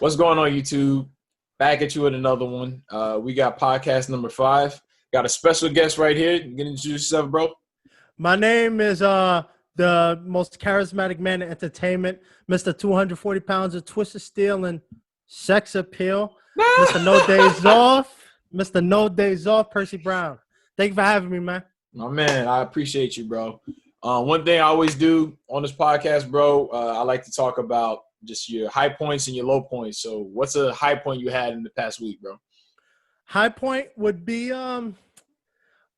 What's going on, YouTube? Back at you with another one. We got podcast number 5. Got a special guest right here. You can introduce yourself, bro. My name is the most charismatic man in entertainment, Mr. 240 pounds of twisted steel and sex appeal, Mr. No Days Off, Mr. No Days Off, Percy Brown. Thank you for having me, man. My man, I appreciate you, bro. One thing I always do on this podcast, bro, I like to talk about just your high points and your low points. So what's a high point you had in the past week, bro? High point would be I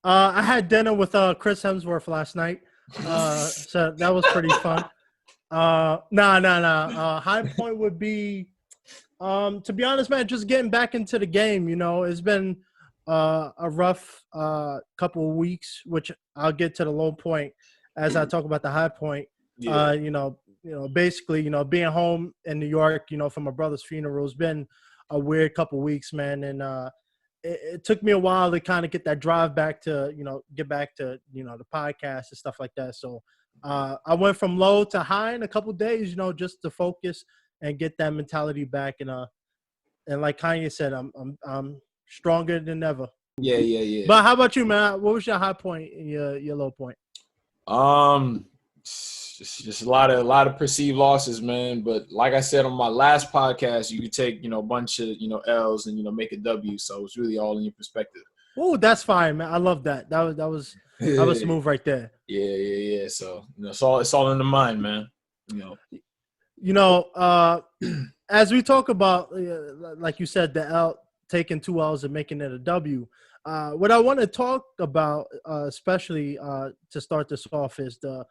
had dinner with Chris Hemsworth last night. So that was pretty fun. High point would be to be honest, man, just getting back into the game. You know, it's been a rough couple of weeks, which I'll get to the low point as I talk about the high point. Yeah. Basically, being home in New York, for my brother's funeral has been a weird couple of weeks, man. And it took me a while to kind of get that drive back to, get back to, the podcast and stuff like that. So I went from low to high in a couple of days, just to focus and get that mentality back. And like Kanye said, I'm stronger than ever. Yeah. But how about you, man? What was your high point and your low point? Just a lot of perceived losses, man. But like I said on my last podcast, you could take, a bunch of, L's and, make a W. So it's really all in your perspective. Oh, that's fine, man. I love that. That was smooth right there. Yeah. So, it's all in the mind, man. As we talk about, like you said, the L, taking 2 L's and making it a W. What I want to talk about, especially to start this off, is the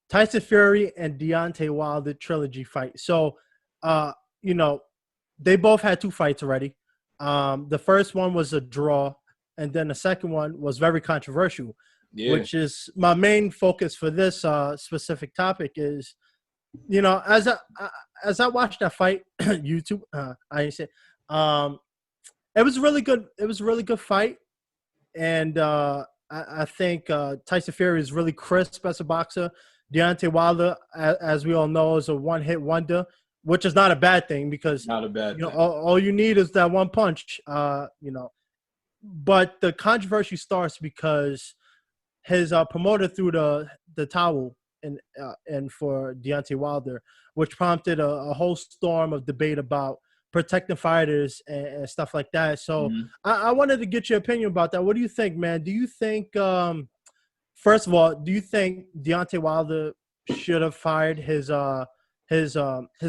Tyson Fury and Deontay Wilder trilogy fight. So, they both had 2 fights already. The first one was a draw, and then the second one was very controversial, which is my main focus for this specific topic is, as I watched that fight, YouTube, it was really good. It was a really good fight. And I think Tyson Fury is really crisp as a boxer. Deontay Wilder, as we all know, is a one-hit wonder, which is not a bad thing because not a bad thing. All you need is that one punch. But the controversy starts because his promoter threw the towel and for Deontay Wilder, which prompted a whole storm of debate about protecting fighters and stuff like that. So I wanted to get your opinion about that. What do you think, man? Do you think first of all, do you think Deontay Wilder should have fired his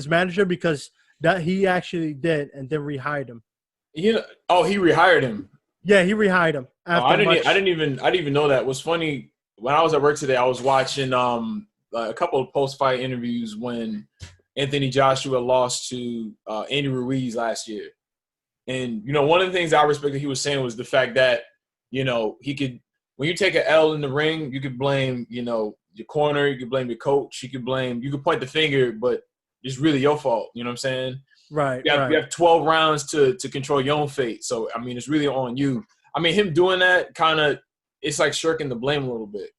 manager because that he actually did and then rehired him? He rehired him. Yeah, he rehired him. I didn't even know that. What's funny, when I was at work today, I was watching a couple of post-fight interviews when Anthony Joshua lost to Andy Ruiz last year. And, one of the things I respected he was saying was the fact that, he could – when you take an L in the ring, you could blame, your corner, you could blame your coach, you could point the finger, but it's really your fault. You know what I'm saying? Right. You have 12 rounds to control your own fate. So, it's really on you. Him doing that kind of – it's like shirking the blame a little bit.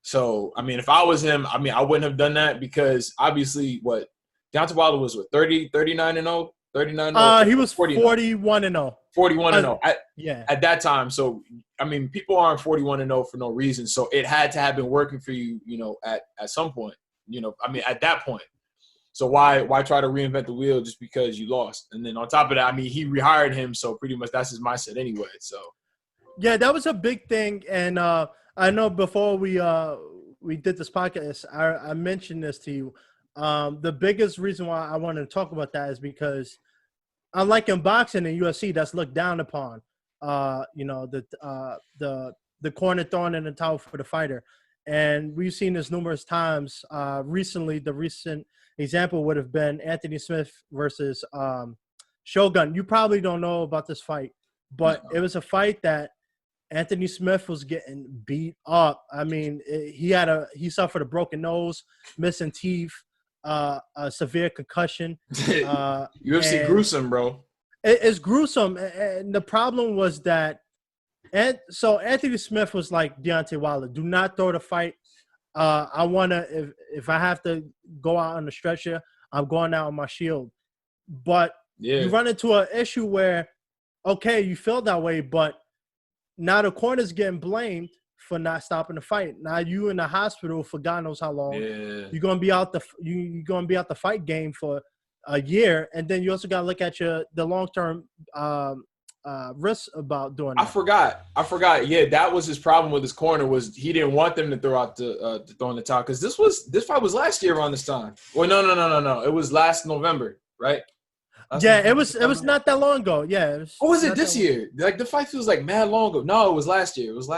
So, if I was him, I wouldn't have done that because obviously Deontay Wilder was 39-0? 39-0? He was 41-0. 41-0 at that time. So, people aren't 41-0 for no reason. So, it had to have been working for you, at some point, at that point. So, why try to reinvent the wheel just because you lost? And then on top of that, he rehired him. So, pretty much that's his mindset anyway. So, yeah, that was a big thing. And I know before we did this podcast, I mentioned this to you. The biggest reason why I wanted to talk about that is because unlike in boxing and UFC, that's looked down upon. The corner throwing in the towel for the fighter, and we've seen this numerous times. Recently, the recent example would have been Anthony Smith versus Shogun. You probably don't know about this fight, but it was a fight that Anthony Smith was getting beat up. He suffered a broken nose, missing teeth, a severe concussion. UFC gruesome, bro. It's gruesome. And the problem was that, and so Anthony Smith was like Deontay Wilder, do not throw the fight. I want to, if I have to go out on the stretcher, I'm going out on my shield. But you run into an issue where, okay, you feel that way, but now the corner's getting blamed for not stopping the fight. Now you in the hospital for God knows how long. Yeah. You're gonna be out you're gonna be out the fight game for a year, and then you also gotta look at the long-term risks about doing that. I forgot. Yeah, that was his problem with his corner, was he didn't want them to throw out the throw in the towel, because this fight was last year around this time. Well, no. It was last November, right? It was not that long ago. Yeah. Or was it this year? Like, the fight feels like mad long ago. No, it was last year. It was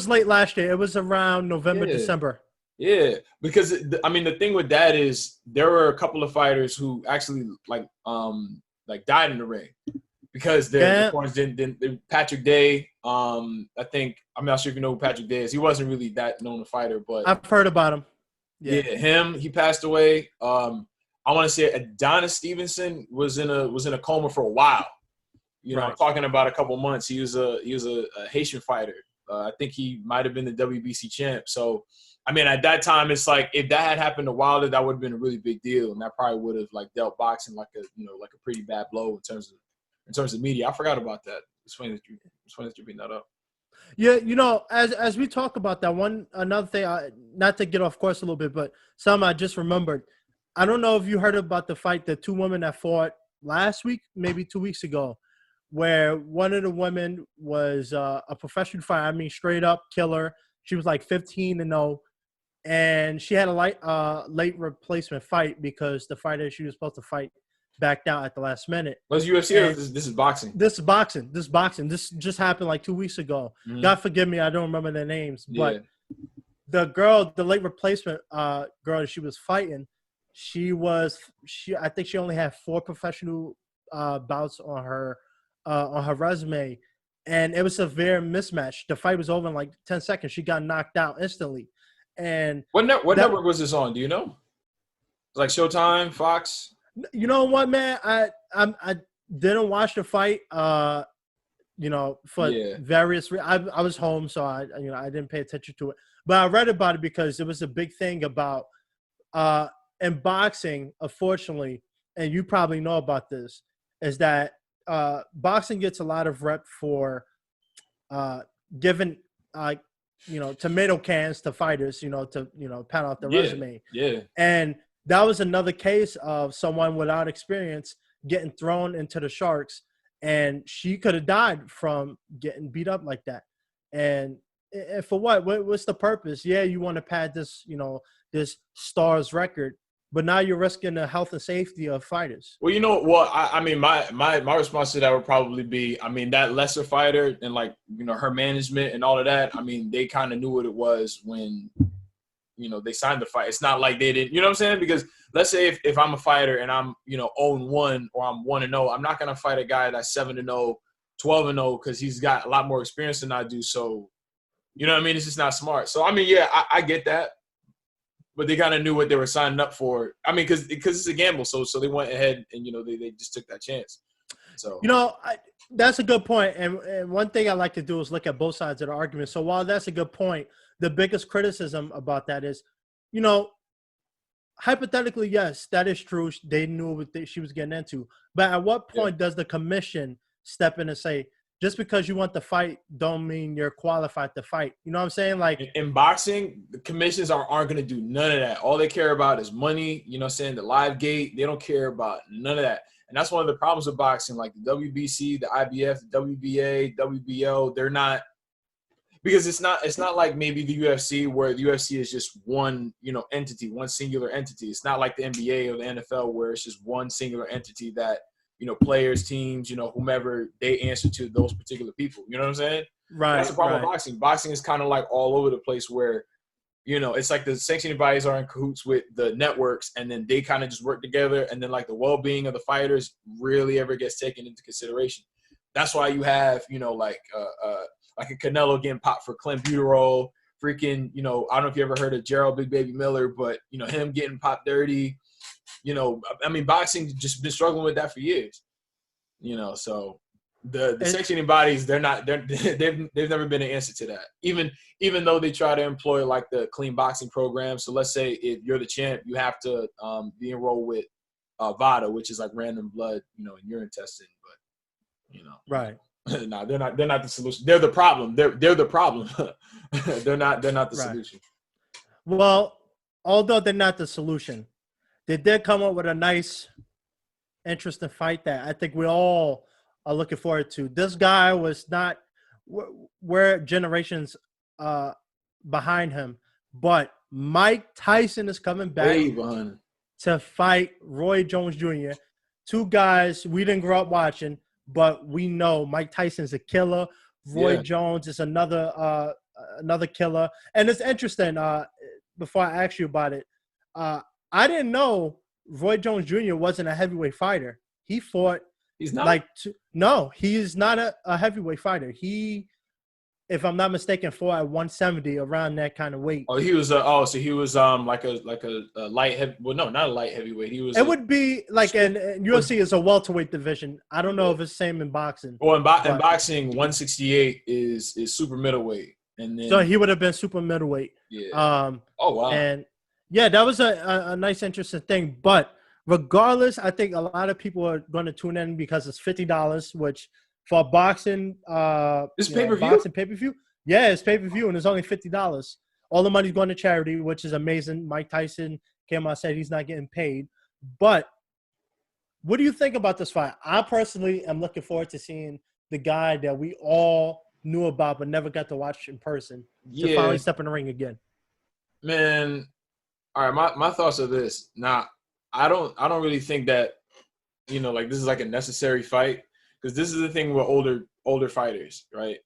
late last year. It was around November, December. Yeah, because the thing with that is there were a couple of fighters who actually like died in the ring because their corners didn't. Patrick Day, I'm not sure if you know who Patrick Day is. He wasn't really that known a fighter, but I've heard about him. Yeah, him. He passed away. I want to say Adonis Stevenson was in a coma for a while. I'm talking about a couple months. He was a Haitian fighter. I think he might have been the WBC champ. So, at that time, it's like if that had happened to Wilder, that would have been a really big deal, and that probably would have dealt boxing like a pretty bad blow in terms of media. I forgot about that. It's funny that you're bringing that up. Yeah, as we talk about that, another thing, not to get off course a little bit, but something I just remembered. I don't know if you heard about the fight, the two women that fought last week, maybe 2 weeks ago, where one of the women was a professional fighter. Straight up killer. She was like 15-0, and she had a late replacement fight because the fighter she was supposed to fight backed out at the last minute. Was UFC or this is boxing? This is boxing. This just happened like 2 weeks ago. Mm-hmm. God forgive me, I don't remember their names. But the late replacement girl that she was fighting, I think she only had 4 professional bouts on her resume, and it was a severe mismatch. The fight was over in like 10 seconds. She got knocked out instantly. And what network was this on? Do you know? It was like Showtime, Fox. You know what, man? I didn't watch the fight. For various reasons. I was home, so I didn't pay attention to it. But I read about it because it was a big thing about in boxing, unfortunately, and you probably know about this, is that boxing gets a lot of rep for giving tomato cans to fighters, to pat out their resume. Yeah. And that was another case of someone without experience getting thrown into the sharks, and she could have died from getting beat up like that. And for what? What's the purpose? Yeah, you want to pad this, this star's record, but now you're risking the health and safety of fighters. Well, my response to that would probably be, that lesser fighter and her management and all of that. They kind of knew what it was when, they signed the fight. It's not like they didn't, you know what I'm saying? Because let's say if I'm a fighter and I'm, 0-1 or I'm 1-0, I'm not going to fight a guy that's 7-0, 12-0 because he's got a lot more experience than I do. So, it's just not smart. So, I get that. But they kind of knew what they were signing up for. Because it's a gamble. So they went ahead and, they just took that chance. So, that's a good point. And one thing I like to do is look at both sides of the argument. So while that's a good point, the biggest criticism about that is, hypothetically, yes, that is true. They knew what she was getting into. But at what point does the commission step in and say, just because you want to fight don't mean you're qualified to fight? You know what I'm saying? Like in boxing, the commissions aren't going to do none of that. All they care about is money, the live gate. They don't care about none of that. And that's one of the problems with boxing, like the WBC, the IBF, the WBA, WBO. They're not, because it's not like maybe the UFC, where the UFC is just one, entity, one singular entity. It's not like the NBA or the NFL, where it's just one singular entity that, players, teams, whomever, they answer to those particular people. You know what I'm saying? Right. That's the problem with boxing. Boxing is kind of like all over the place, where, it's like the sanctioning bodies are in cahoots with the networks, and then they kind of just work together, and then like the well-being of the fighters really ever gets taken into consideration. That's why you have, like a Canelo getting popped for clenbuterol, freaking, I don't know if you ever heard of Gerald Big Baby Miller, but, him getting popped dirty. Boxing just been struggling with that for years. So the sanctioning bodies, they've never been an answer to that. Even though they try to employ like the clean boxing program. So let's say if you're the champ, you have to be enrolled with VADA, which is like random blood, in urine testing. But Right. no, they're not the solution. They're the problem. They're the problem. they're not the Right. solution. Well, although they're not the solution, they did come up with a nice, interesting fight that I think we all are looking forward to. This guy was not we're generations behind him, but Mike Tyson is coming back to fight Roy Jones Jr. Two guys we didn't grow up watching, but we know Mike Tyson's a killer. Roy Jones is another killer. And it's interesting, before I ask you about it, I didn't know Roy Jones Jr. wasn't a heavyweight fighter. He fought. He's not? No, he is not a heavyweight fighter. He, if I'm not mistaken, fought at 170, around that kind of weight. Oh, he was so he was like a light heavy. Well, no, not a light heavyweight. He was. It would be like in UFC is a welterweight division. I don't know if it's same in boxing. Well, in boxing, 168 is super middleweight, and then so he would have been super middleweight. Yeah. Oh wow. And yeah, that was a nice, interesting thing. But regardless, I think a lot of people are going to tune in because it's $50, which for boxing, this pay-per-view? Boxing pay-per-view, yeah, it's pay-per-view, and it's only $50. All the money's going to charity, which is amazing. Mike Tyson came out and said he's not getting paid. But what do you think about this fight? I personally am looking forward to seeing the guy that we all knew about but never got to watch in person to finally step in the ring again. Man, all right, my thoughts are this. Now, I don't really think that, like this is like a necessary fight, because this is the thing with older fighters, right?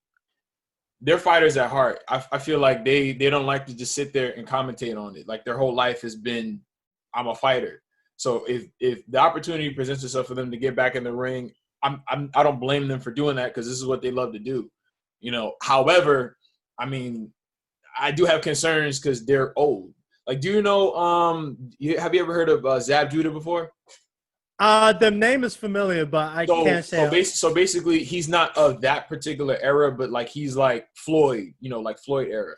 They're fighters at heart. I feel like they don't like to just sit there and commentate on it. Like their whole life has been, I'm a fighter. So if the opportunity presents itself for them to get back in the ring, I don't blame them for doing that, because this is what they love to do. However, I mean, I do have concerns because they're old. Like, do you know? Have you ever heard of Zab Judah before? The name is familiar, but I can't say. So basically, he's not of that particular era, but like he's like Floyd, like Floyd era.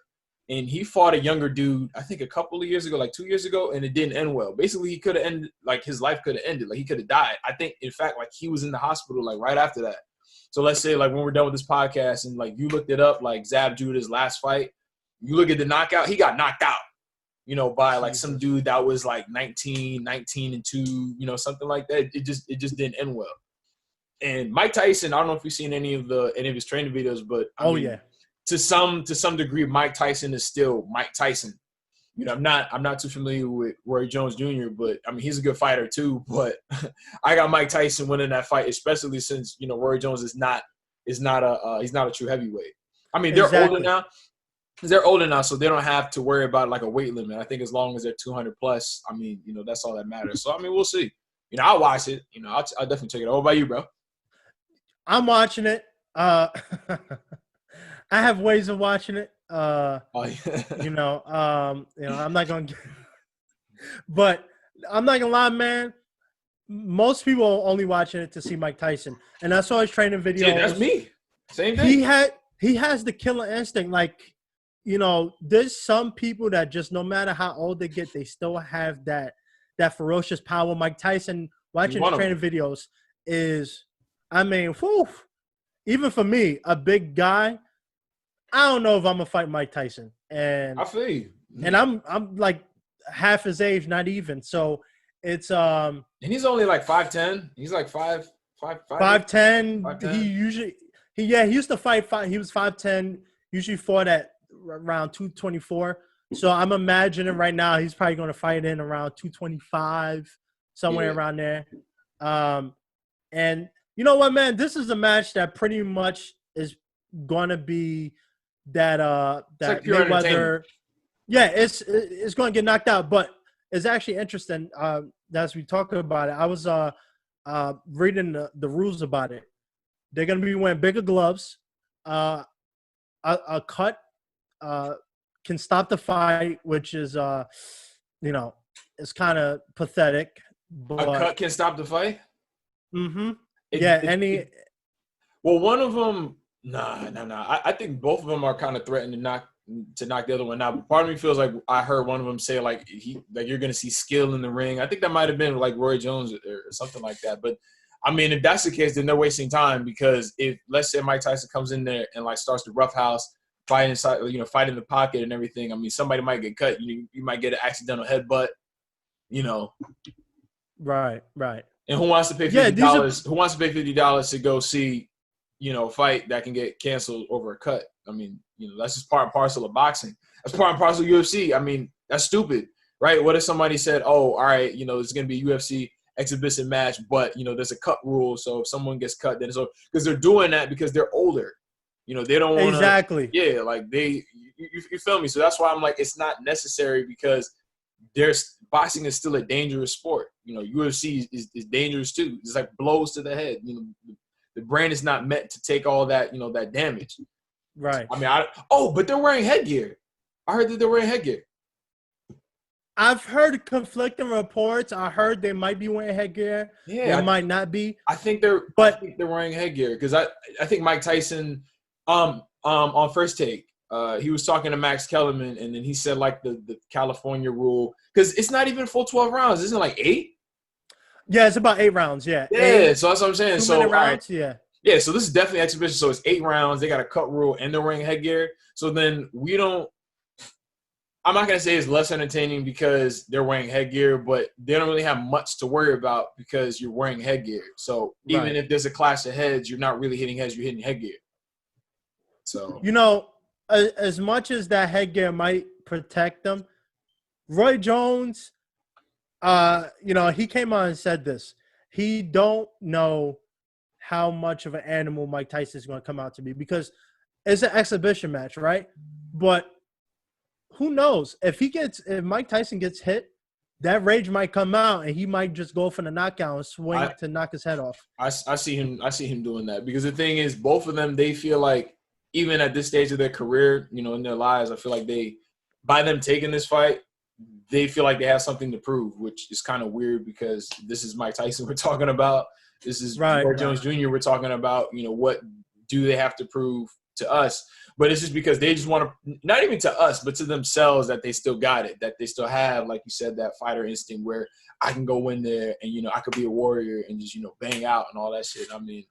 And he fought a younger dude, I think a couple of years ago, like 2 years ago, and it didn't end well. Basically, he could have ended, like his life could have ended, like he could have died. I think, in fact, like he was in the hospital like right after that. So let's say like when we're done with this podcast and like you looked it up, like Zab Judah's last fight, you look at the knockout, he got knocked out, by like some dude that was like 19 and 2, something like that. It just didn't end well. And Mike Tyson, I don't know if you've seen any of his training videos, but I mean, to some degree, Mike Tyson is still Mike Tyson. I'm not too familiar with Roy Jones Jr., but I mean he's a good fighter too. But I got Mike Tyson winning that fight, especially since Roy Jones is not a true heavyweight. I mean they're older now. They're older now, so they don't have to worry about like a weight limit. I think as long as they're 200 plus, I mean, that's all that matters. So I mean, we'll see. I'll watch it. I'll definitely check it out. What about you, bro? I'm watching it. I have ways of watching it. I'm not gonna, but I'm not gonna lie, man. Most people are only watching it to see Mike Tyson, and I saw his training video. Yeah, that's me. Same thing. He has the killer instinct, like. There's some people that just no matter how old they get, they still have that ferocious power. Mike Tyson, watching the training videos is, I mean, even for me, a big guy, I don't know if I'm gonna fight Mike Tyson. And I feel you. And I'm like half his age, not even. So it's and he's only like 5'10". He's like 5'10". He used to fight. He was 5'10". Usually fought at around 224. So I'm imagining right now he's probably going to fight in around 225, somewhere around there. And you know what, man? This is a match that pretty much is going to be that like Mayweather. Yeah, it's going to get knocked out, but it's actually interesting. As we talk about it, I was reading the rules about it. They're going to be wearing bigger gloves. A cut can stop the fight, which is it's kind of pathetic. But, a cut can stop the fight? Mm-hmm. Well, one of them, nah. I think both of them are kind of threatening to to knock the other one out. But part of me feels like I heard one of them say like you're gonna see skill in the ring. I think that might have been like Roy Jones or something like that. But I mean, if that's the case, then they're wasting time, because if, let's say, Mike Tyson comes in there and like starts to roughhouse, fight inside, fight in the pocket and everything, I mean, somebody might get cut. You might get an accidental headbutt. Right. And who wants to pay $50? Who wants to pay $50 to go see, a fight that can get canceled over a cut? I mean, that's just part and parcel of boxing. That's part and parcel of UFC. I mean, that's stupid, right? What if somebody said, "Oh, all right, it's going to be a UFC exhibition match, but there's a cut rule, so if someone gets cut, then it's over." Because they're doing that because they're older. They don't want to. Exactly. Yeah, like you feel me? So that's why I'm like, it's not necessary, because boxing is still a dangerous sport. UFC is dangerous too. It's like blows to the head. The brain is not meant to take all that, that damage. Right. I mean, but they're wearing headgear. I heard that they're wearing headgear. I've heard conflicting reports. I heard they might be wearing headgear. Yeah, they might not be. I think they're wearing headgear, because I think Mike Tyson, on First Take, he was talking to Max Kellerman, and then he said like the California rule, because it's not even full 12 rounds. Isn't it like 8? Yeah, it's about 8 rounds. Yeah. Yeah, 8, so that's what I'm saying. 2-minute rounds. Yeah. Yeah, so this is definitely exhibition. So it's 8 rounds. They got a cut rule, and they're wearing headgear. So then I'm not going to say it's less entertaining because they're wearing headgear, but they don't really have much to worry about because you're wearing headgear. So even if there's a clash of heads, you're not really hitting heads, you're hitting headgear. So, as much as that headgear might protect them, Roy Jones, he came on and said this. He don't know how much of an animal Mike Tyson is going to come out to be, because it's an exhibition match, right? But who knows? If Mike Tyson gets hit, that rage might come out, and he might just go for the knockout and swing to knock his head off. I see him doing that, because the thing is, both of them, they feel like, even at this stage of their career, in their lives, I feel like by them taking this fight, they feel like they have something to prove, which is kind of weird, because this is Mike Tyson we're talking about. This is Roy Jones Jr. we're talking about. What do they have to prove to us? But it's just because they just want to, not even to us, but to themselves, that they still got it, that they still have, like you said, that fighter instinct where I can go in there and, I could be a warrior and just, bang out and all that shit. I mean,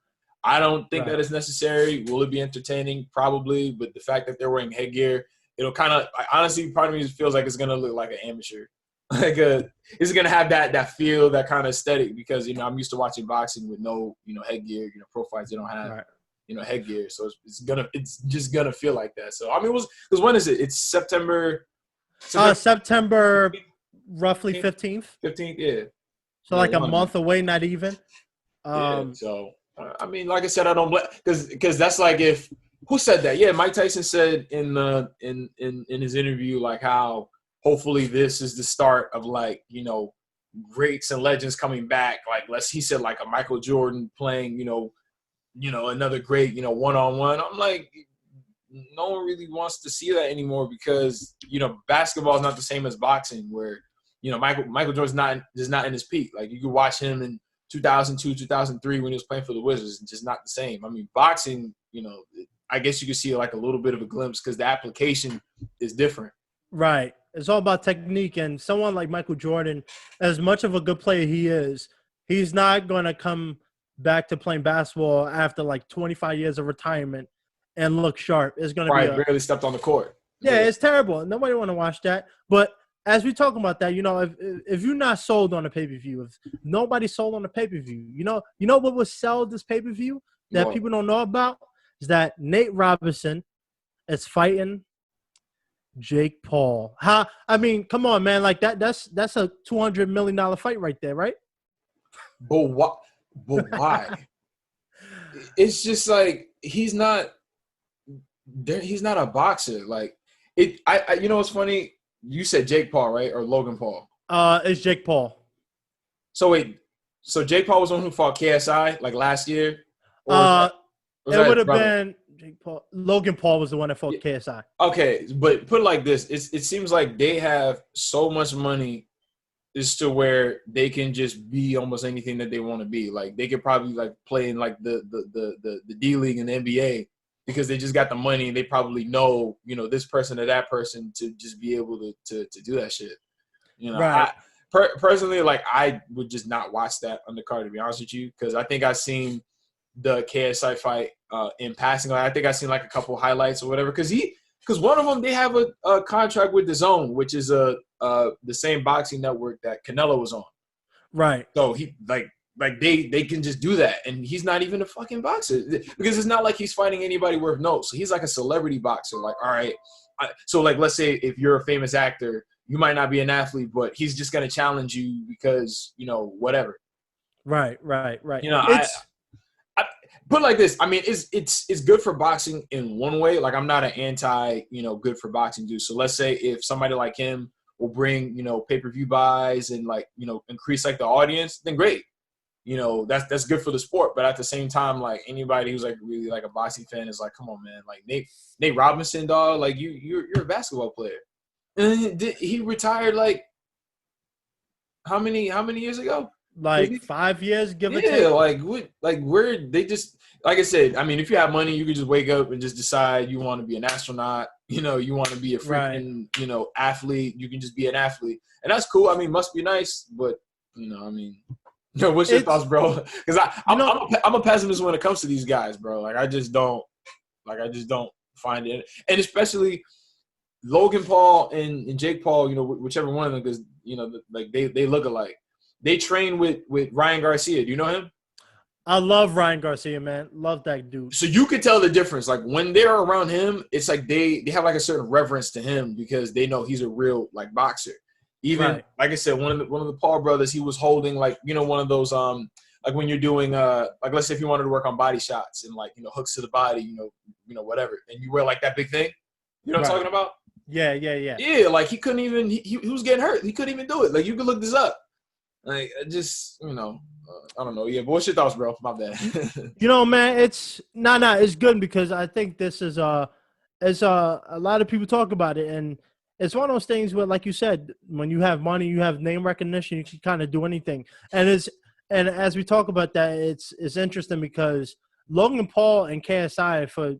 I don't think that is necessary. Will it be entertaining? Probably. But the fact that they're wearing headgear, it'll kind of, honestly, part of me feels like it's going to look like an amateur. It's going to have that feel, that kind of aesthetic, because, I'm used to watching boxing with no, headgear. Pro fights, they don't have, headgear. So it's just going to feel like that. So, I mean, because when is it? It's September roughly 15th. 15th, yeah. So like a month away, not even. So, I mean, like I said, I don't blame, because that's like, if who said that? Yeah, Mike Tyson said in his interview, like, how hopefully this is the start of, like, greats and legends coming back. Like, he said, like a Michael Jordan playing, another great, one-on-one. I'm like, no one really wants to see that anymore, because basketball is not the same as boxing, where Michael Jordan's not in his peak. Like, you could watch him in 2002, 2003 when he was playing for the Wizards. It's just not the same. I mean, boxing, I guess you could see like a little bit of a glimpse, because the application is different. Right. It's all about technique. And someone like Michael Jordan, as much of a good player he is, he's not going to come back to playing basketball after like 25 years of retirement and look sharp. It's going to be barely stepped on the court. Yeah, it's terrible. Nobody want to watch that. But as we talk about that, if you're not sold on a pay-per-view, if nobody's sold on a pay-per-view, you know what will sell this pay-per-view that people don't know about is that Nate Robinson is fighting Jake Paul. I mean, come on, man. Like that's a $200 million fight right there, right? But what? But why? It's just like he's not a boxer. Like it. What's funny? You said Jake Paul, right? Or Logan Paul? It's Jake Paul. So wait. So Jake Paul was the one who fought KSI like last year? It would have been Jake Paul. Logan Paul was the one that fought KSI. Okay, but put it like this. It seems like they have so much money as to where they can just be almost anything that they want to be. Like they could probably like play in like the D League and the NBA because they just got the money and they probably know, you know, this person or that person to just be able to do that shit. You know, Right. Personally, like, I would just not watch that undercard, to be honest with you, because I think I've seen the KSI fight in passing. Like, I think I've seen like a couple highlights or whatever, because one of them, they have a contract with DAZN, which is the same boxing network that Canelo was on. Right. So he like they can just do that, and he's not even a fucking boxer, because it's not like he's fighting anybody worth notes. So he's like a celebrity boxer. Like, all right, so like, let's say if you're a famous actor, you might not be an athlete, but he's just gonna challenge you because, you know, whatever. Right. You know, I put it like this. I mean, it's good for boxing in one way. Like, I'm not an anti, you know, good for boxing dude. So let's say if somebody like him will bring, you know, pay-per-view buys and, like, you know, increase like the audience, then great. You know, that's good for the sport. But at the same time, like, anybody who's like really like a boxing fan is like, come on, man. Like, Nate Robinson, dog, like, you're a basketball player. And he retired like how many years ago? Like 5 years, give or take. Yeah, like what? Like, where they just, like I said, I mean, if you have money, you could just wake up and just decide you want to be an astronaut. You know, you want to be a freaking, you know, athlete. You can just be an athlete, and that's cool. I mean, must be nice, but, you know, I mean, you know, what's your thoughts, bro? Because I'm a pessimist when it comes to these guys, bro. Like, I just don't find it, and especially Logan Paul and Jake Paul, you know, whichever one of them, because, you know, like they look alike. They train with Ryan Garcia. Do you know him? I love Ryan Garcia, man. Love that dude. So you could tell the difference. Like, when they're around him, it's like they have like a certain reverence to him because they know he's a real, like, boxer. Even like I said, one of the Paul brothers, he was holding, like, you know, one of those like when you're doing like, let's say if you wanted to work on body shots and, like, you know, hooks to the body, you know, whatever, and you wear like that big thing. You know what I'm talking about? Yeah. Yeah, like, he couldn't even he was getting hurt. He couldn't even do it. Like, you could look this up. Like, just, you know, I don't know. Yeah, but what's your thoughts, bro? My bad. You know, man, it's it's good because I think this is a lot of people talk about it, and it's one of those things where, like you said, when you have money, you have name recognition, you can kind of do anything. And as we talk about that, it's interesting because Logan Paul and KSI, for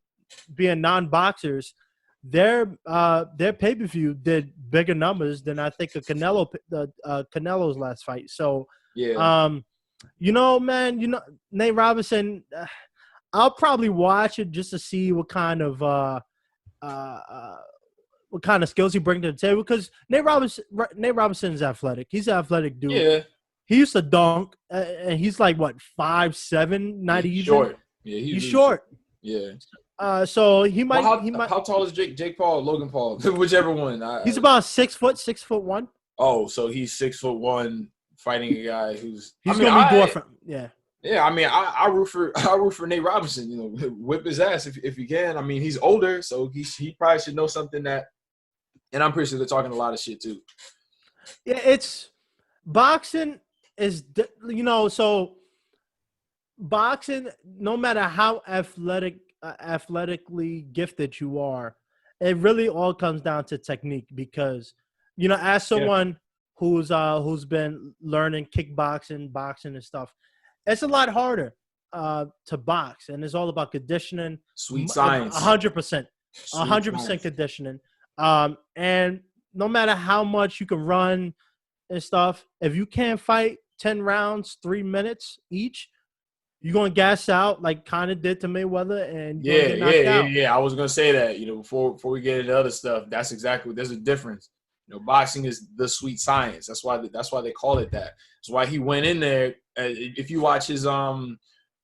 being non-boxers, their pay-per-view did bigger numbers than I think Canelo's last fight. So yeah, you know, man, you know, Nate Robinson, I'll probably watch it just to see what kind of skills he brings to the table, because Nate Robinson is athletic. He's an athletic dude. yeah. He used to dunk, and he's like, what, 5'7", not even? Short. Yeah, he's short. Yeah. So he might. How tall is Jake Paul, Logan Paul, whichever one? He's about 6'1". Oh, so he's 6'1", fighting a guy who's. He's gonna be dwarfing. Yeah. Yeah, I mean, I root for Nate Robinson. You know, whip his ass if you can. I mean, he's older, so he probably should know something that. And I'm pretty sure they're talking a lot of shit too. Yeah, it's boxing is, you know, so boxing, no matter how athletically gifted you are, it really all comes down to technique, because, you know, as someone who's been learning kickboxing, boxing and stuff, it's a lot harder to box, and it's all about conditioning. Sweet science. 100%. 100% conditioning. And no matter how much you can run and stuff, if you can't fight 10 rounds, 3 minutes each, you're going to gas out, like kind of did to Mayweather, and get knocked out. Yeah. I was going to say that, you know, before we get into other stuff, that's exactly, there's a difference. You know, boxing is the sweet science. That's why they call it that. That's why he went in there. If you watch his Conor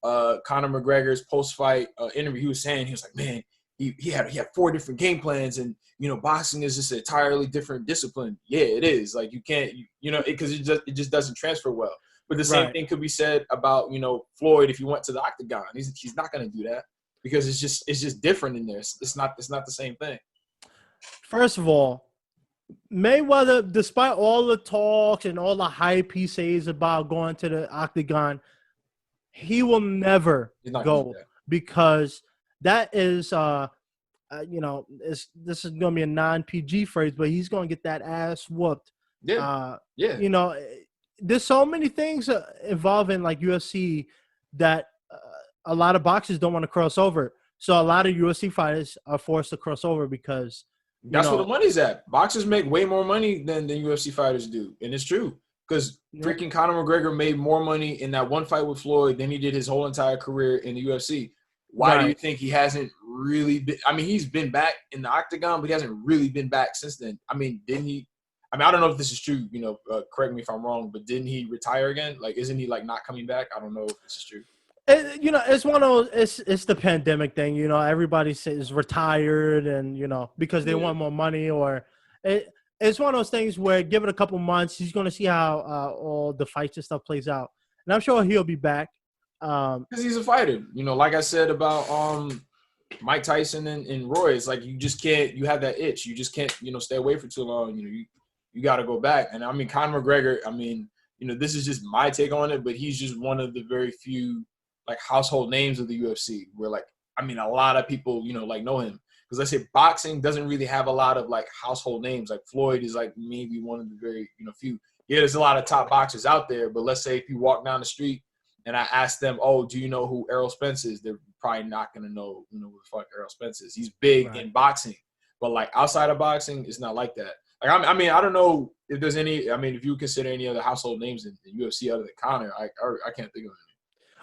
McGregor's post-fight interview, he was like, man, he had 4 different game plans, and, you know, boxing is just an entirely different discipline. Yeah, it is. Like, you can't, you know, because it just doesn't transfer well. But the same thing could be said about, you know, Floyd if he went to the octagon. He's not going to do that, because it's just different in there. It's not the same thing. First of all, Mayweather, despite all the talks and all the hype he says about going to the octagon, he will never go, because that is, you know, this is going to be a non-PG phrase, but he's going to get that ass whooped. Yeah. You know, there's so many things involving, like, UFC that a lot of boxers don't want to cross over. So a lot of UFC fighters are forced to cross over because That's where the money's at. Boxers make way more money than UFC fighters do, and it's true. Because freaking Conor McGregor made more money in that one fight with Floyd than he did his whole entire career in the UFC. Why do you think he hasn't really been? I mean, he's been back in the octagon, but he hasn't really been back since then. I mean, didn't he? I mean, I don't know if this is true. Correct me if I'm wrong, but didn't he retire again? Like, isn't he like not coming back? I don't know if this is true. It's one of those. It's the pandemic thing. Everybody says retired, and because they want more money, or it's one of those things where give it a couple months, he's going to see how all the fights and stuff plays out, and I'm sure he'll be back. Because he's a fighter. Like I said about Mike Tyson and Ruiz, like you just can't. You have that itch. You just can't. Stay away for too long. You got to go back. And I mean, Conor McGregor. I mean, this is just my take on it, but he's just one of the very few like household names of the UFC where like, I mean, a lot of people, like know him. Because let's say boxing doesn't really have a lot of like household names. Like Floyd is like maybe one of the very, few. Yeah, there's a lot of top boxers out there. But let's say if you walk down the street and I ask them, oh, do you know who Errol Spence is? They're probably not going to know, who the fuck Errol Spence is. He's big in boxing. But like outside of boxing, it's not like that. Like, I mean, I don't know if there's any, I mean, if you consider any other household names in the UFC other than Conor, I can't think of any.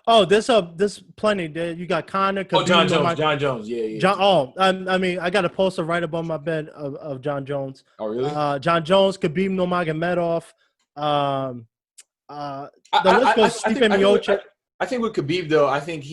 Oh, there's plenty. You got Conor. Khabib, John Jones. Yeah. I mean, I got a poster right above my bed of John Jones. Oh, really? John Jones, Khabib Nurmagomedov. The list goes Stipe Miocic. I think with Khabib though, I think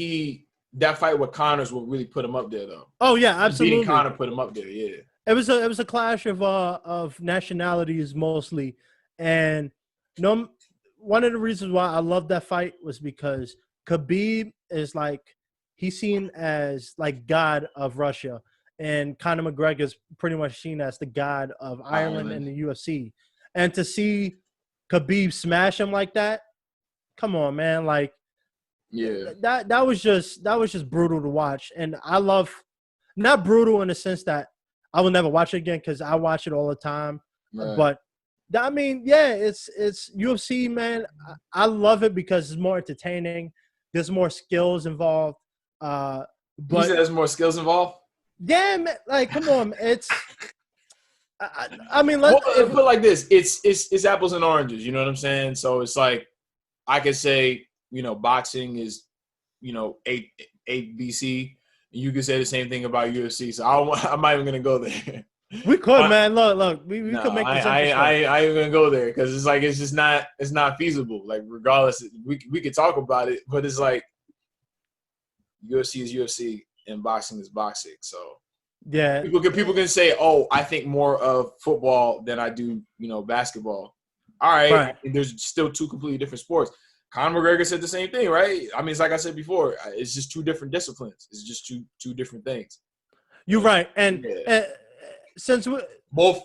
that fight with Conor's will really put him up there though. Oh yeah, absolutely. Beating Conor put him up there. Yeah. It was a clash of nationalities mostly, and one of the reasons why I love that fight was because Khabib is like he's seen as like God of Russia, and Conor McGregor is pretty much seen as the God of Ireland and the UFC. And to see Khabib smash him like that, come on, man! Like, yeah, that was just brutal to watch. And I love not brutal in the sense that I will never watch it again because I watch it all the time, right. But I mean, yeah, it's UFC, man. I love it because it's more entertaining. There's more skills involved. But you said there's more skills involved? Yeah, man. Like, come on. It's I mean, put it like this. It's apples and oranges. You know what I'm saying? So it's like I could say, boxing is, 8 BC. You could say the same thing about UFC. So I'm not even gonna go there. We could, man. Look. We could make this. I ain't gonna go there because it's like it's not feasible. Like regardless, we could talk about it, but it's like UFC is UFC and boxing is boxing. So yeah, people can say, oh, I think more of football than I do, basketball. All right. There's still two completely different sports. Conor McGregor said the same thing, right? I mean, it's like I said before, it's just two different disciplines. It's just two different things. You're right, and since both,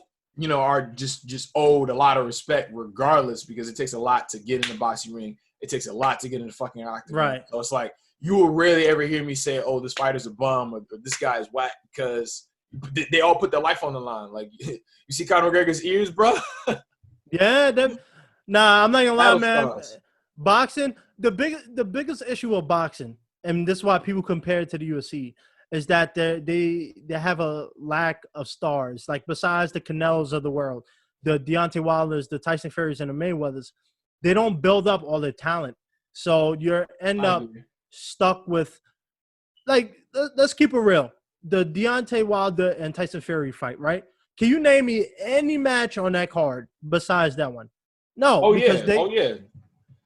are just owed a lot of respect, regardless, because it takes a lot to get in the boxing ring. It takes a lot to get in the fucking octagon. Right. So it's like you will rarely ever hear me say, "Oh, this fighter's a bum" or "This guy is whack," because they all put their life on the line. Like you see Conor McGregor's ears, bro. Yeah, I'm not gonna lie, man. Boxing, the biggest issue with boxing, and this is why people compare it to the UFC, is that they have a lack of stars. Like besides the Canelos of the world, the Deontay Wilders, the Tyson Furys, and the Mayweathers, they don't build up all their talent. So you end up stuck with, like, let's keep it real. The Deontay Wilder and Tyson Fury fight, right? Can you name me any match on that card besides that one? No. Oh yeah.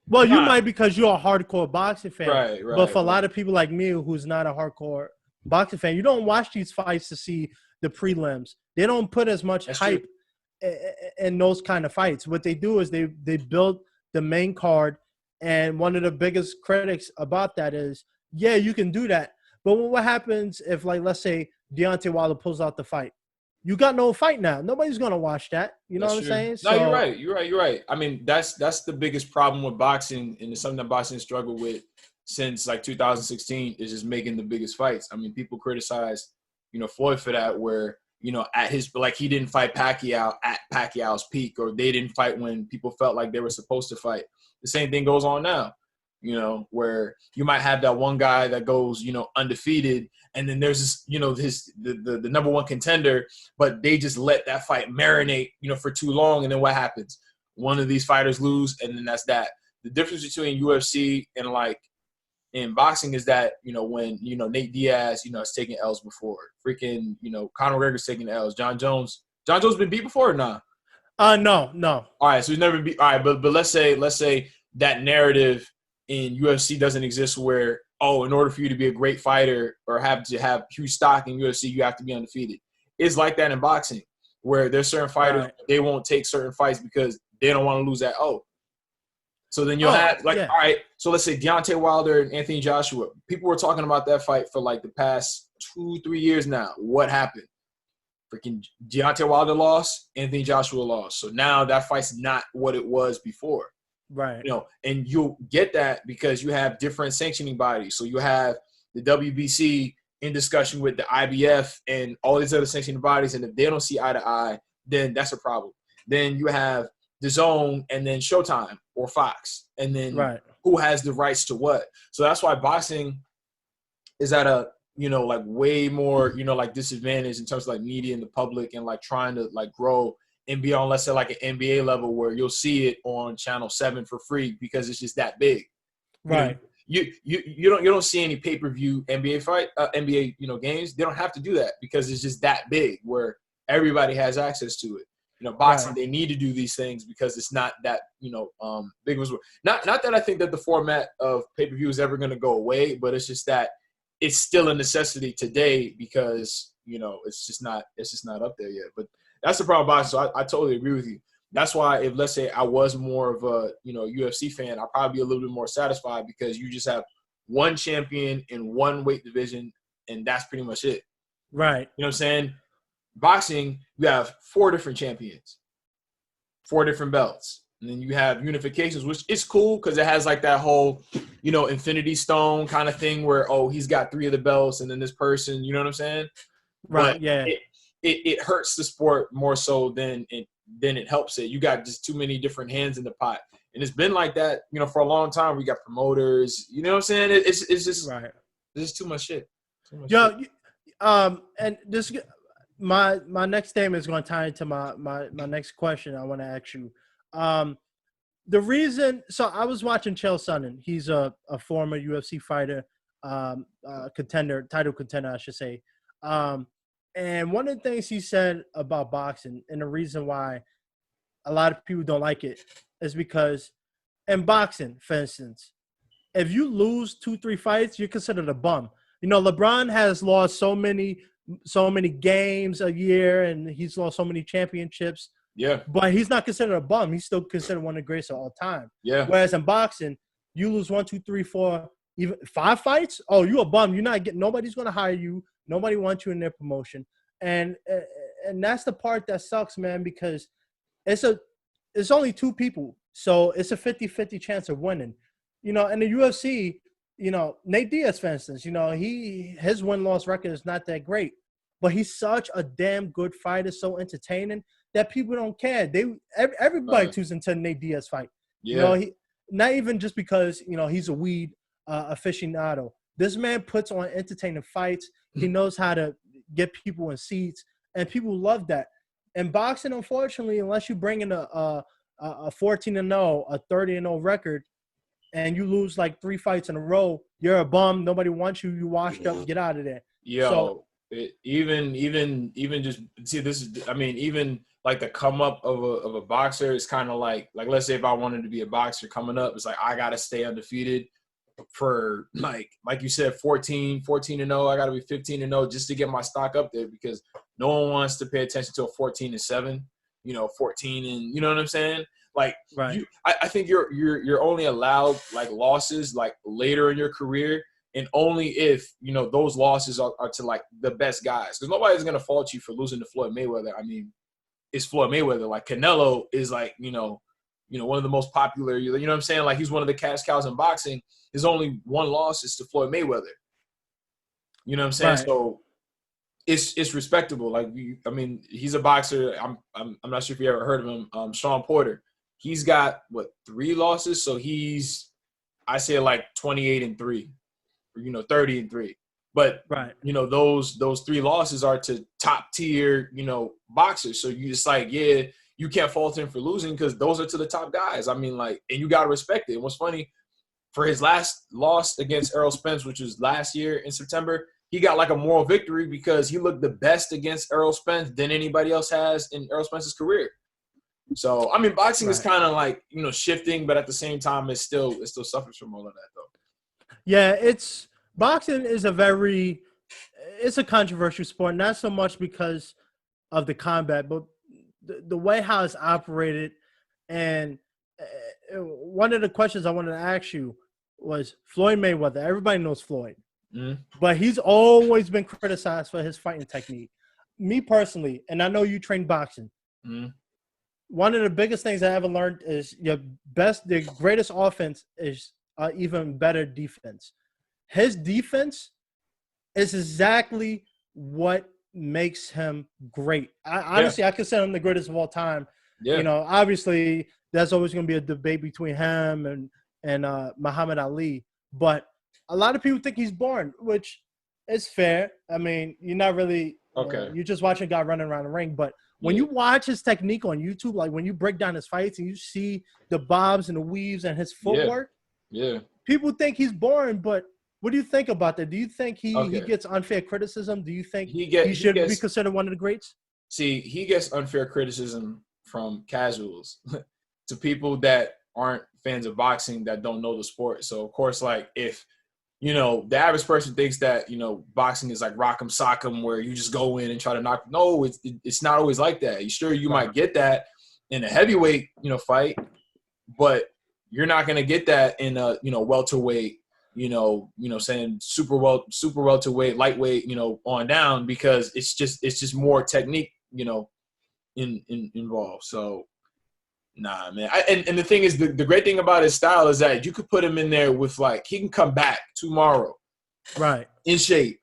Well, you might because you're a hardcore boxing fan. Right. But for a lot of people like me who's not a hardcore boxing fan, you don't watch these fights to see the prelims. They don't put as much hype in those kind of fights. What they do is they build the main card, and one of the biggest critics about that is, yeah, you can do that. But what happens if, like, let's say Deontay Wilder pulls out the fight? You got no fight now. Nobody's gonna watch that. You know what I'm saying? No, you're right. I mean, that's the biggest problem with boxing, and it's something that boxing struggled with since like 2016 is just making the biggest fights. I mean, people criticize, Floyd for that, where at his he didn't fight Pacquiao at Pacquiao's peak, or they didn't fight when people felt like they were supposed to fight. The same thing goes on now. Where you might have that one guy that goes, undefeated, and then there's this, the number one contender, but they just let that fight marinate, for too long, and then what happens? One of these fighters lose, and then that's that. The difference between UFC and in boxing is that, when, Nate Diaz, is taking L's before. Freaking, Conor McGregor's taking L's. John Jones been beat before or not? No. All right, so he's never been beat. All right, but let's say that narrative in UFC doesn't exist where, in order for you to be a great fighter or have huge stock in UFC, you have to be undefeated. It's like that in boxing, where there's certain fighters, right. They won't take certain fights because they don't want to lose that So then you'll have, all right, so let's say Deontay Wilder and Anthony Joshua. People were talking about that fight for the past 2-3 years now. What happened? Freaking Deontay Wilder lost, Anthony Joshua lost. So now that fight's not what it was before. Right. And you'll get that because you have different sanctioning bodies. So you have the WBC in discussion with the IBF and all these other sanctioning bodies, and if they don't see eye to eye, then that's a problem. Then you have DAZN and then Showtime or Fox, and then who has the rights to what. So that's why boxing is at a way more disadvantage in terms of media and the public and trying to grow and be on, let's say, an NBA level where you'll see it on Channel 7 for free because it's just that big. Right. You don't see any pay-per-view NBA games. They don't have to do that because it's just that big where everybody has access to it. Boxing, they need to do these things because it's not that, big. Not that I think that the format of pay-per-view is ever going to go away, but it's just that it's still a necessity today because, it's just not up there yet. But that's the problem with boxing. So I totally agree with you. That's why if, let's say, I was more of a, UFC fan, I'd probably be a little bit more satisfied because you just have one champion in one weight division, and that's pretty much it. Right. You know what I'm saying? Boxing, you have 4 different champions, 4 different belts. And then you have unifications, which is cool because it has that whole, Infinity Stone kind of thing where, he's got 3 of the belts and then this person, you know what I'm saying? Right, but yeah. It hurts the sport more so than it helps it. You got just too many different hands in the pot. And it's been like that, for a long time. We got promoters, you know what I'm saying? It's just right. There's too much shit. And this my next statement is going to tie into my next question I want to ask you. The reason, so I was watching Chael Sonnen. He's a former UFC fighter, title contender, I should say. And one of the things he said about boxing, and the reason why a lot of people don't like it, is because in boxing, for instance, if you lose 2-3 fights, you're considered a bum. LeBron has lost so many games a year, and he's lost so many championships. Yeah. But he's not considered a bum. He's still considered one of the greatest of all time. Yeah. Whereas in boxing, you lose 1, 2, 3, 4, even 5 fights. Oh, you a bum. You're not getting. Nobody's going to hire you. Nobody wants you in their promotion. And that's the part that sucks, man, because it's only 2 people. So it's a 50-50 chance of winning. In the UFC, Nate Diaz, for instance, his win-loss record is not that great. But he's such a damn good fighter, so entertaining that people don't care. Everybody tunes into Nate Diaz fight. Yeah. Not even just because he's a weed aficionado. This man puts on entertaining fights. He knows how to get people in seats, and people love that. In boxing, unfortunately, unless you bring in a 14-0, a 30-0 record, and you lose 3 fights in a row, you're a bum. Nobody wants you. You washed up. Get out of there. Even just see this is. I mean, even the come up of a boxer is kind of like let's say if I wanted to be a boxer coming up, it's I gotta stay undefeated for like you said 14-0. I gotta be 15-0 just to get my stock up there because no one wants to pay attention to a 14-7. 14 and you know what I'm saying? Right. I think you're only allowed losses later in your career, and only if those losses are to the best guys, because nobody's gonna fault you for losing to Floyd Mayweather. I mean, it's Floyd Mayweather. Canelo is one of the most popular. You know what I'm saying? He's one of the cash cows in boxing. His only one loss is to Floyd Mayweather. You know what I'm saying? Right. So it's respectable. I mean, he's a boxer. I'm not sure if you ever heard of him. Sean Porter. He's got 3 losses, so he's I say 28-3, or 30-3. But Right. those 3 losses are to top tier, boxers. So you just like, yeah, you can't fault him for losing because those are to the top guys. I mean, like, and you gotta respect it. And what's funny, for his last loss against Errol Spence, which was last year in September, he got like a moral victory because he looked the best against Errol Spence than anybody else has in Errol Spence's career. So, I mean, boxing is kind of like, shifting, but at the same time, it still suffers from all of that, though. Yeah, boxing is it's a controversial sport, not so much because of the combat, but the way how it's operated. And one of the questions I wanted to ask you was Floyd Mayweather. Everybody knows Floyd, but he's always been criticized for his fighting technique. Me personally, and I know you train boxing. One of the biggest things I ever learned is the greatest offense is even better defense. His defense is exactly what makes him great. Honestly, I consider him the greatest of all time. Yeah. Obviously, there's always going to be a debate between him and Muhammad Ali. But a lot of people think he's boring, which is fair. I mean, you're not really you're just watching a guy running around the ring. But when you watch his technique on YouTube, like when you break down his fights and you see the bobs and the weaves and his footwork, people think he's boring. But what do you think about that? Do you think he gets unfair criticism? Do you think he should be considered one of the greats? See, he gets unfair criticism from casuals to people that aren't fans of boxing, that don't know the sport. So, of course, like if, the average person thinks that, boxing is like rock'em sock'em where you just go in and try to knock. No, it's not always like that. Sure, you might get that in a heavyweight, fight, but you're not going to get that in a, welterweight, saying super welterweight, lightweight, on down, because it's just more technique, involved. So, nah, man. And the thing is, the great thing about his style is that you could put him in there with, like, he can come back tomorrow, right, in shape,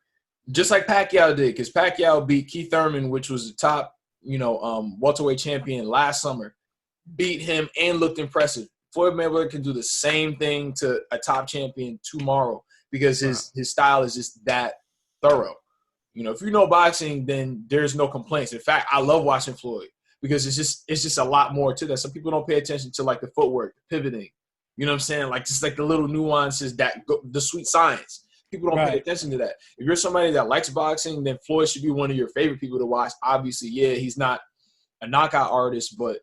just like Pacquiao did, because Pacquiao beat Keith Thurman, which was the top, welterweight champion last summer, beat him and looked impressive. Floyd Mayweather can do the same thing to a top champion tomorrow because his style is just that thorough. If you know boxing, then there's no complaints. In fact, I love watching Floyd because it's just a lot more to that. Some people don't pay attention to like the footwork, the pivoting. You know what I'm saying? Like just like the little nuances the sweet science. People don't pay attention to that. If you're somebody that likes boxing, then Floyd should be one of your favorite people to watch. Obviously, yeah, he's not a knockout artist, but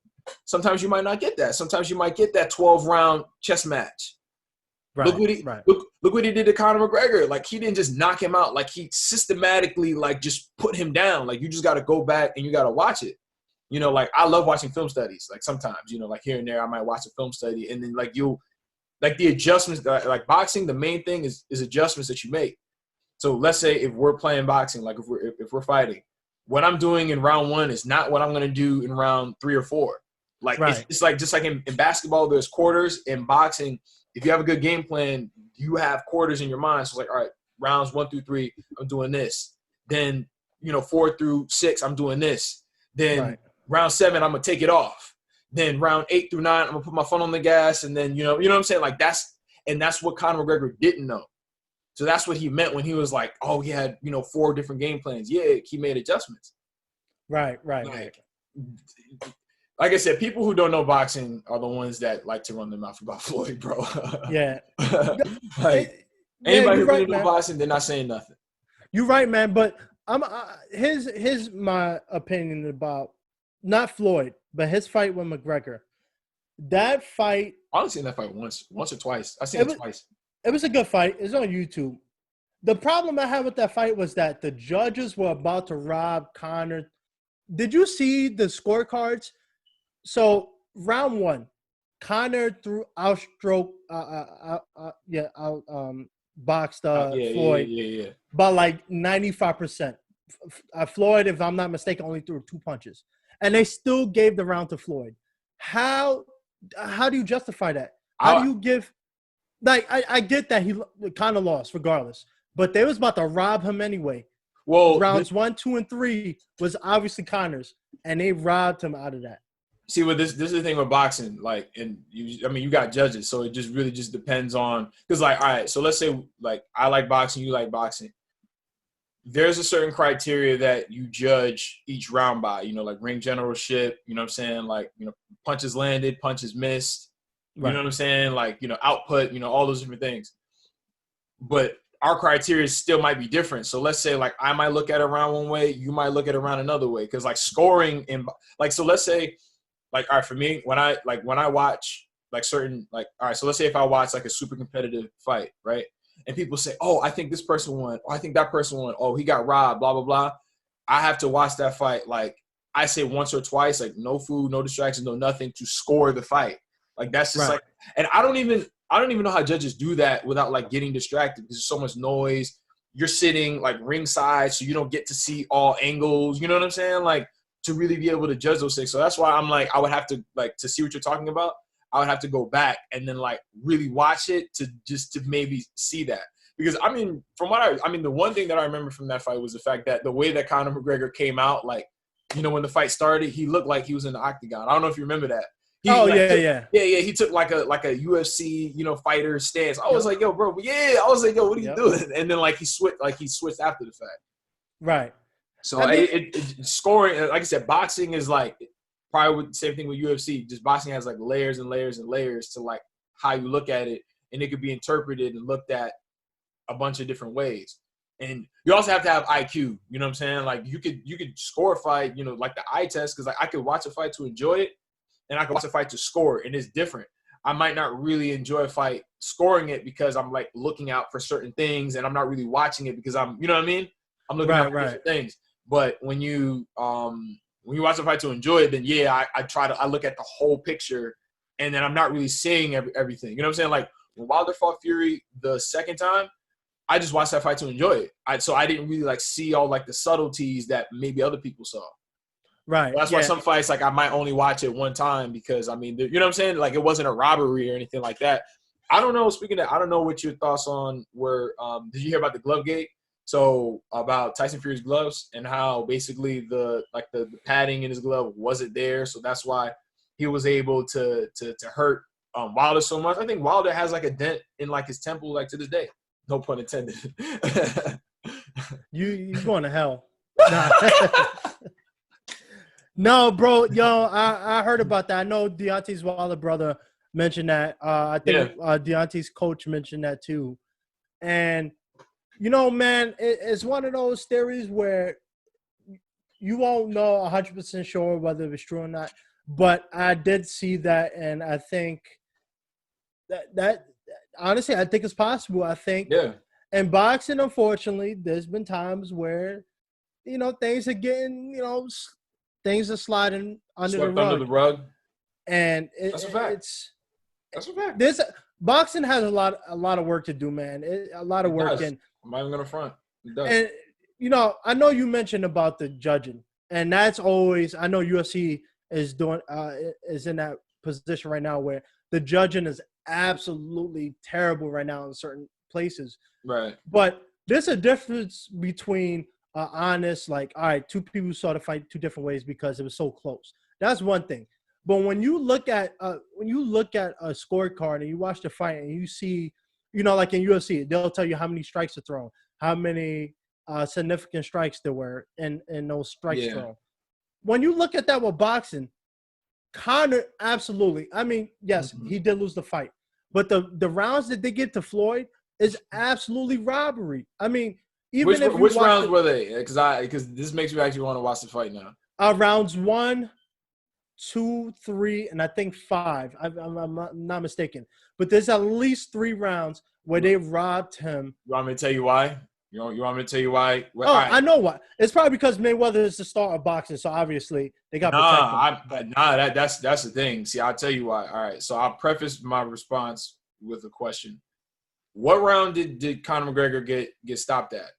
sometimes you might not get that. Sometimes you might get that 12-round chess match. Right, look what he did to Conor McGregor. Like, he didn't just knock him out. Like, he systematically, like, just put him down. Like, you just got to go back and you got to watch it. Like, I love watching film studies. Like, sometimes, like, here and there, I might watch a film study. And then, like, the adjustments, like, boxing, the main thing is adjustments that you make. So, let's say if we're playing boxing, like, if we're fighting, what I'm doing in round 1 is not what I'm going to do in round 3 or 4. Like, it's like, just like in basketball, there's quarters. In boxing, if you have a good game plan, you have quarters in your mind. So it's like, all right, rounds 1 through 3, I'm doing this. Then, 4 through 6, I'm doing this. Then round 7, I'm going to take it off. Then round 8 through 9, I'm going to put my foot on the gas. And then, you know what I'm saying? Like, that's what Conor McGregor didn't know. So that's what he meant when he was like, oh, he had, 4 different game plans. Yeah, he made adjustments. Right. Like I said, people who don't know boxing are the ones that like to run their mouth about Floyd, bro. Yeah. Like, anybody who really knows boxing, they're not saying nothing. You're right, man. But here's my opinion about not Floyd, but his fight with McGregor. That fight. I only seen that fight once or twice. I seen it twice. It was a good fight. It's on YouTube. The problem I had with that fight was that the judges were about to rob Conor. Did you see the scorecards? So round 1, Conor boxed Floyd by like 95%. Floyd, if I'm not mistaken, only threw 2 punches, and they still gave the round to Floyd. How do you justify that? How do you give? Like, I get that he kind of lost regardless, but they was about to rob him anyway. Well, rounds 1, 2, and 3 was obviously Conor's, and they robbed him out of that. See, what this is the thing with boxing, like, and you got judges, so it just really just depends on, because, like, all right, so let's say, like, I like boxing, you like boxing. there's a certain criteria that you judge each round by, like ring generalship, you know what I'm saying? Like, punches landed, punches missed, you know what I'm saying? Like, output, all those different things. But our criteria still might be different. So let's say like I might look at it around one way, you might look at it around another way. Cause like scoring in like, so let's say like, all right, for me, when I watch like certain, like, all right, so let's say if I watch like a super competitive fight, right? And people say, oh, I think this person won. Oh, I think that person won. Oh, he got robbed, blah, blah, blah. I have to watch that fight. Like I say once or twice, like no food, no distractions, no nothing to score the fight. Like that's just like, and I don't even know how judges do that without like getting distracted because there's so much noise. You're sitting like ringside, so you don't get to see all angles. You know what I'm saying? Like to really be able to judge those things. So that's why I'm like, I would have to like to see what you're talking about. I would have to go back and then like really watch it to maybe see that. Because I mean, from what the one thing that I remember from that fight was the fact that the way that Conor McGregor came out, like, when the fight started, he looked like he was in the octagon. I don't know if you remember that. Yeah. He took like a UFC, fighter stance. I was like, yo, bro, I was like, yo, what are you doing? And then like he switched after the fact. Right. So scoring, like I said, boxing is like probably the same thing with UFC. Just boxing has like layers and layers and layers to like how you look at it, and it could be interpreted and looked at a bunch of different ways. And you also have to have IQ. You know what I'm saying? Like you could score a fight, like the eye test, because like I could watch a fight to enjoy it, and I could watch a fight to score, and it's different. I might not really enjoy a fight scoring it because I'm like looking out for certain things, and I'm not really watching it because I'm, you know what I mean? I'm looking out for different things. But when you watch a fight to enjoy it, then I look at the whole picture, and then I'm not really seeing everything. You know what I'm saying? Like when Wilder fought Fury the second time, I just watched that fight to enjoy it. So I didn't really like see all like the subtleties that maybe other people saw. Right. That's why some fights like I might only watch it one time because I mean, you know what I'm saying? Like it wasn't a robbery or anything like that. I don't know. Speaking of, I don't know what your thoughts on were. Did you hear about the glove gate? So about Tyson Fury's gloves and how basically the padding in his glove wasn't there, so that's why he was able to hurt Wilder so much. I think Wilder has like a dent in like his temple like to this day. No pun intended. You going to hell? Nah. No, bro. Yo, I heard about that. I know Deontay's Wilder brother mentioned that. I think Deontay's coach mentioned that too. And man, it's one of those theories where you won't know 100% sure whether it's true or not. But I did see that, and I think that honestly, I think it's possible. I think in boxing, unfortunately, there's been times where things are getting things are sliding under the rug, and that's a fact. That's a fact. Boxing has a lot of work to do, man. A lot of work, and I'm not even gonna front. It does. And I know you mentioned about the judging, and that's always. I know UFC is in that position right now where the judging is absolutely terrible right now in certain places. Right. But there's a difference between honest, like, all right, two people saw the fight two different ways because it was so close. That's one thing. But when you look at a scorecard and you watch the fight and you see, like in UFC, they'll tell you how many strikes are thrown, how many significant strikes there were in those strikes thrown. When you look at that with boxing, Conor, absolutely. I mean, yes, he did lose the fight. But the rounds that they get to Floyd is absolutely robbery. I mean, which rounds were they? Because this makes me actually want to watch the fight now. Rounds 1, 2, 3, and I think 5. I'm not mistaken. But there's at least 3 rounds where they robbed him. You want me to tell you why? You want me to tell you why? I know why. It's probably because Mayweather is the star of boxing, so obviously they got protected. That's the thing. See, I'll tell you why. All right, so I'll preface my response with a question. What round did Conor McGregor get stopped at?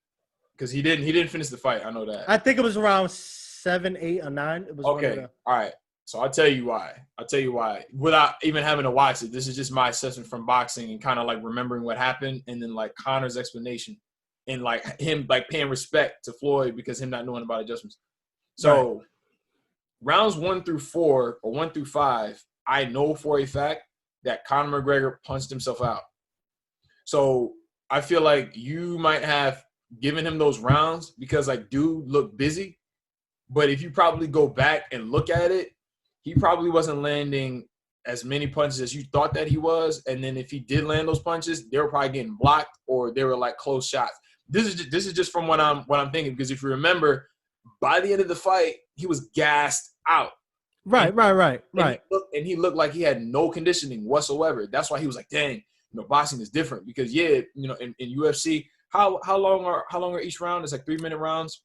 Because he didn't finish the fight. I know that. I think it was around 7, 8, or 9. It was okay. All right. So I'll tell you why. Without even having to watch it, this is just my assessment from boxing and kind of like remembering what happened, and then like Conor's explanation, and like him like paying respect to Floyd because him not knowing about adjustments. So rounds 1 through 4 or 1 through 5, I know for a fact that Conor McGregor punched himself out. So I feel like you might have giving him those rounds because like dude looked busy. But if you probably go back and look at it, he probably wasn't landing as many punches as you thought that he was. And then if he did land those punches, they were probably getting blocked or they were like close shots. This is just from what I'm thinking, because if you remember, by the end of the fight, he was gassed out. Right. And he looked like he had no conditioning whatsoever. That's why he was like, dang, boxing is different because in UFC, how long are each round? It's like 3-minute rounds.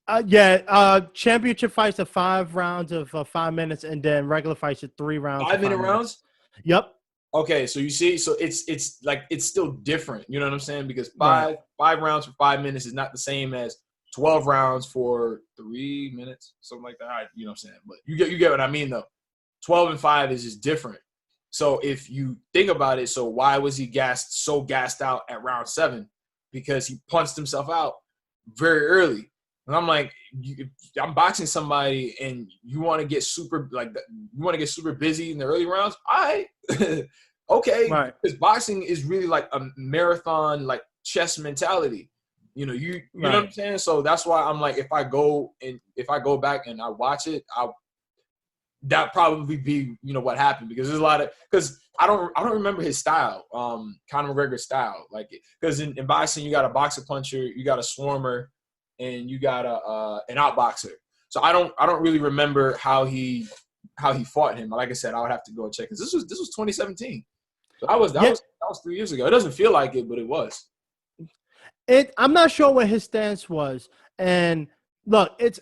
Championship fights are 5 rounds of 5 minutes, and then regular fights are 3 rounds. 5-minute rounds. Yep. Okay, so you see, so it's like it's still different. You know what I'm saying? Because five rounds for 5 minutes is not the same as 12 rounds for 3 minutes, something like that. You know what I'm saying? But you get what I mean, though. 12 and 5 is just different. So if you think about it, so why was he gassed out at round 7? Because he punched himself out very early. And I'm like, I'm boxing somebody, and you want to get super busy in the early rounds. All right, okay. Right. Because boxing is really like a marathon, like chess mentality. You know what I'm saying? So that's why I'm like, if I go back and I watch it, that probably be what happened, because there's a lot of, because I don't remember his style, Conor McGregor's style, like, because in boxing you got a boxer puncher, you got a swarmer, and you got an outboxer. So I don't really remember how he fought him. Like I said, I would have to go and check, because this was 2017. So that was 3 years ago. It doesn't feel like it, but it was. I'm not sure what his stance was, and look, it's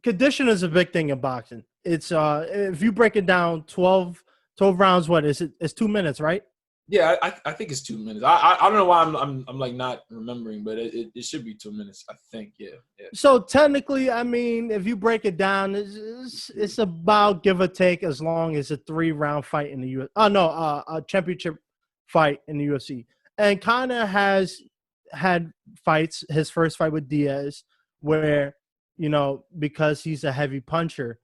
condition is a big thing in boxing. It's if you break it down, 12 rounds. What is it? It's 2 minutes, right? Yeah, I think it's 2 minutes. I don't know why I'm like not remembering, but it should be 2 minutes. I think, yeah. So technically, I mean, if you break it down, it's about give or take, as long as a 3-round fight in the UFC. Oh no, a championship fight in the UFC. And Conor has had fights. His first fight with Diaz, where because he's a heavy puncher,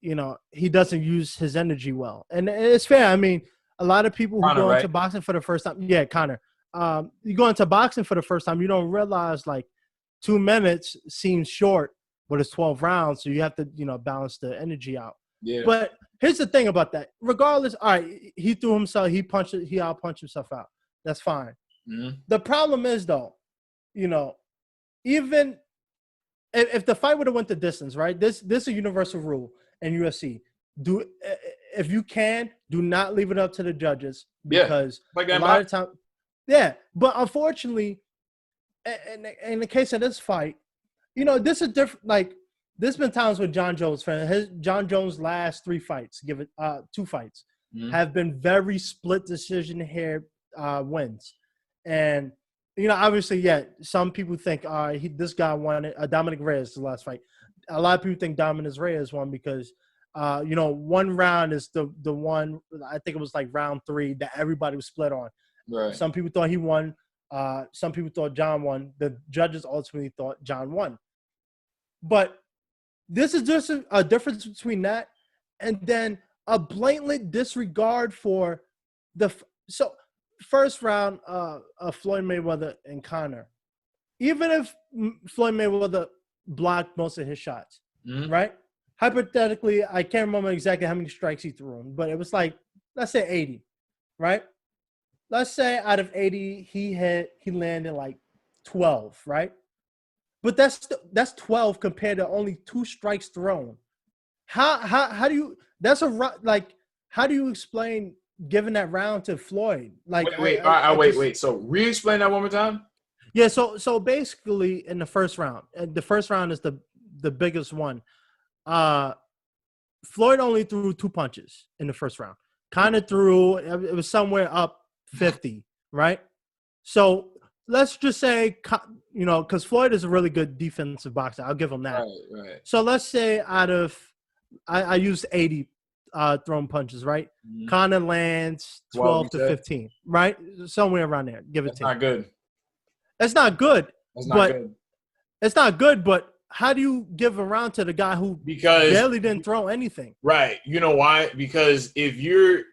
he doesn't use his energy well. And it's fair. I mean, a lot of people who go into boxing for the first time, Conor, you go into boxing for the first time, you don't realize like 2 minutes seems short, but it's 12 rounds. So you have to, balance the energy out. Yeah. But here's the thing about that. Regardless, all right, he outpunched himself out. That's fine. Mm-hmm. The problem is, though, even if the fight would have went the distance, right? This is a universal rule in UFC. If you can, do not leave it up to the judges, because like a lot of time, But unfortunately, in the case of this fight, this is different. Like, there's been times with John Jones, John Jones' last 3 fights, 2 fights, have been very split decision here wins, and. Obviously, some people think this guy won it. Dominic Reyes, the last fight. A lot of people think Dominic Reyes won because, 1 round is the one, I think it was like round 3 that everybody was split on. Right. Some people thought he won. Some people thought John won. The judges ultimately thought John won. But this is just a difference between that and then a blatant disregard for first round of Floyd Mayweather and Conor. Even if Floyd Mayweather blocked most of his shots, right? Hypothetically, I can't remember exactly how many strikes he threw him, but it was like, let's say 80, right? Let's say out of 80, he landed like 12, right? But that's 12 compared to only 2 strikes thrown. How do you explain giving that round to Floyd? Like, wait. So re-explain that one more time. Yeah. So basically, in the first round, and the first round is the biggest one. Floyd only threw 2 punches in the first round. Conor threw, it was somewhere up 50, right? So let's just say, because Floyd is a really good defensive boxer. I'll give him that. Right. So let's say out of, I used 80 thrown punches, right? Conor lands 12 to 15, right? Somewhere around there. Give it to not good. It's not good. That's not good. It's not good, but how do you give a round to the guy who barely didn't throw anything? Right. You know why? Because if you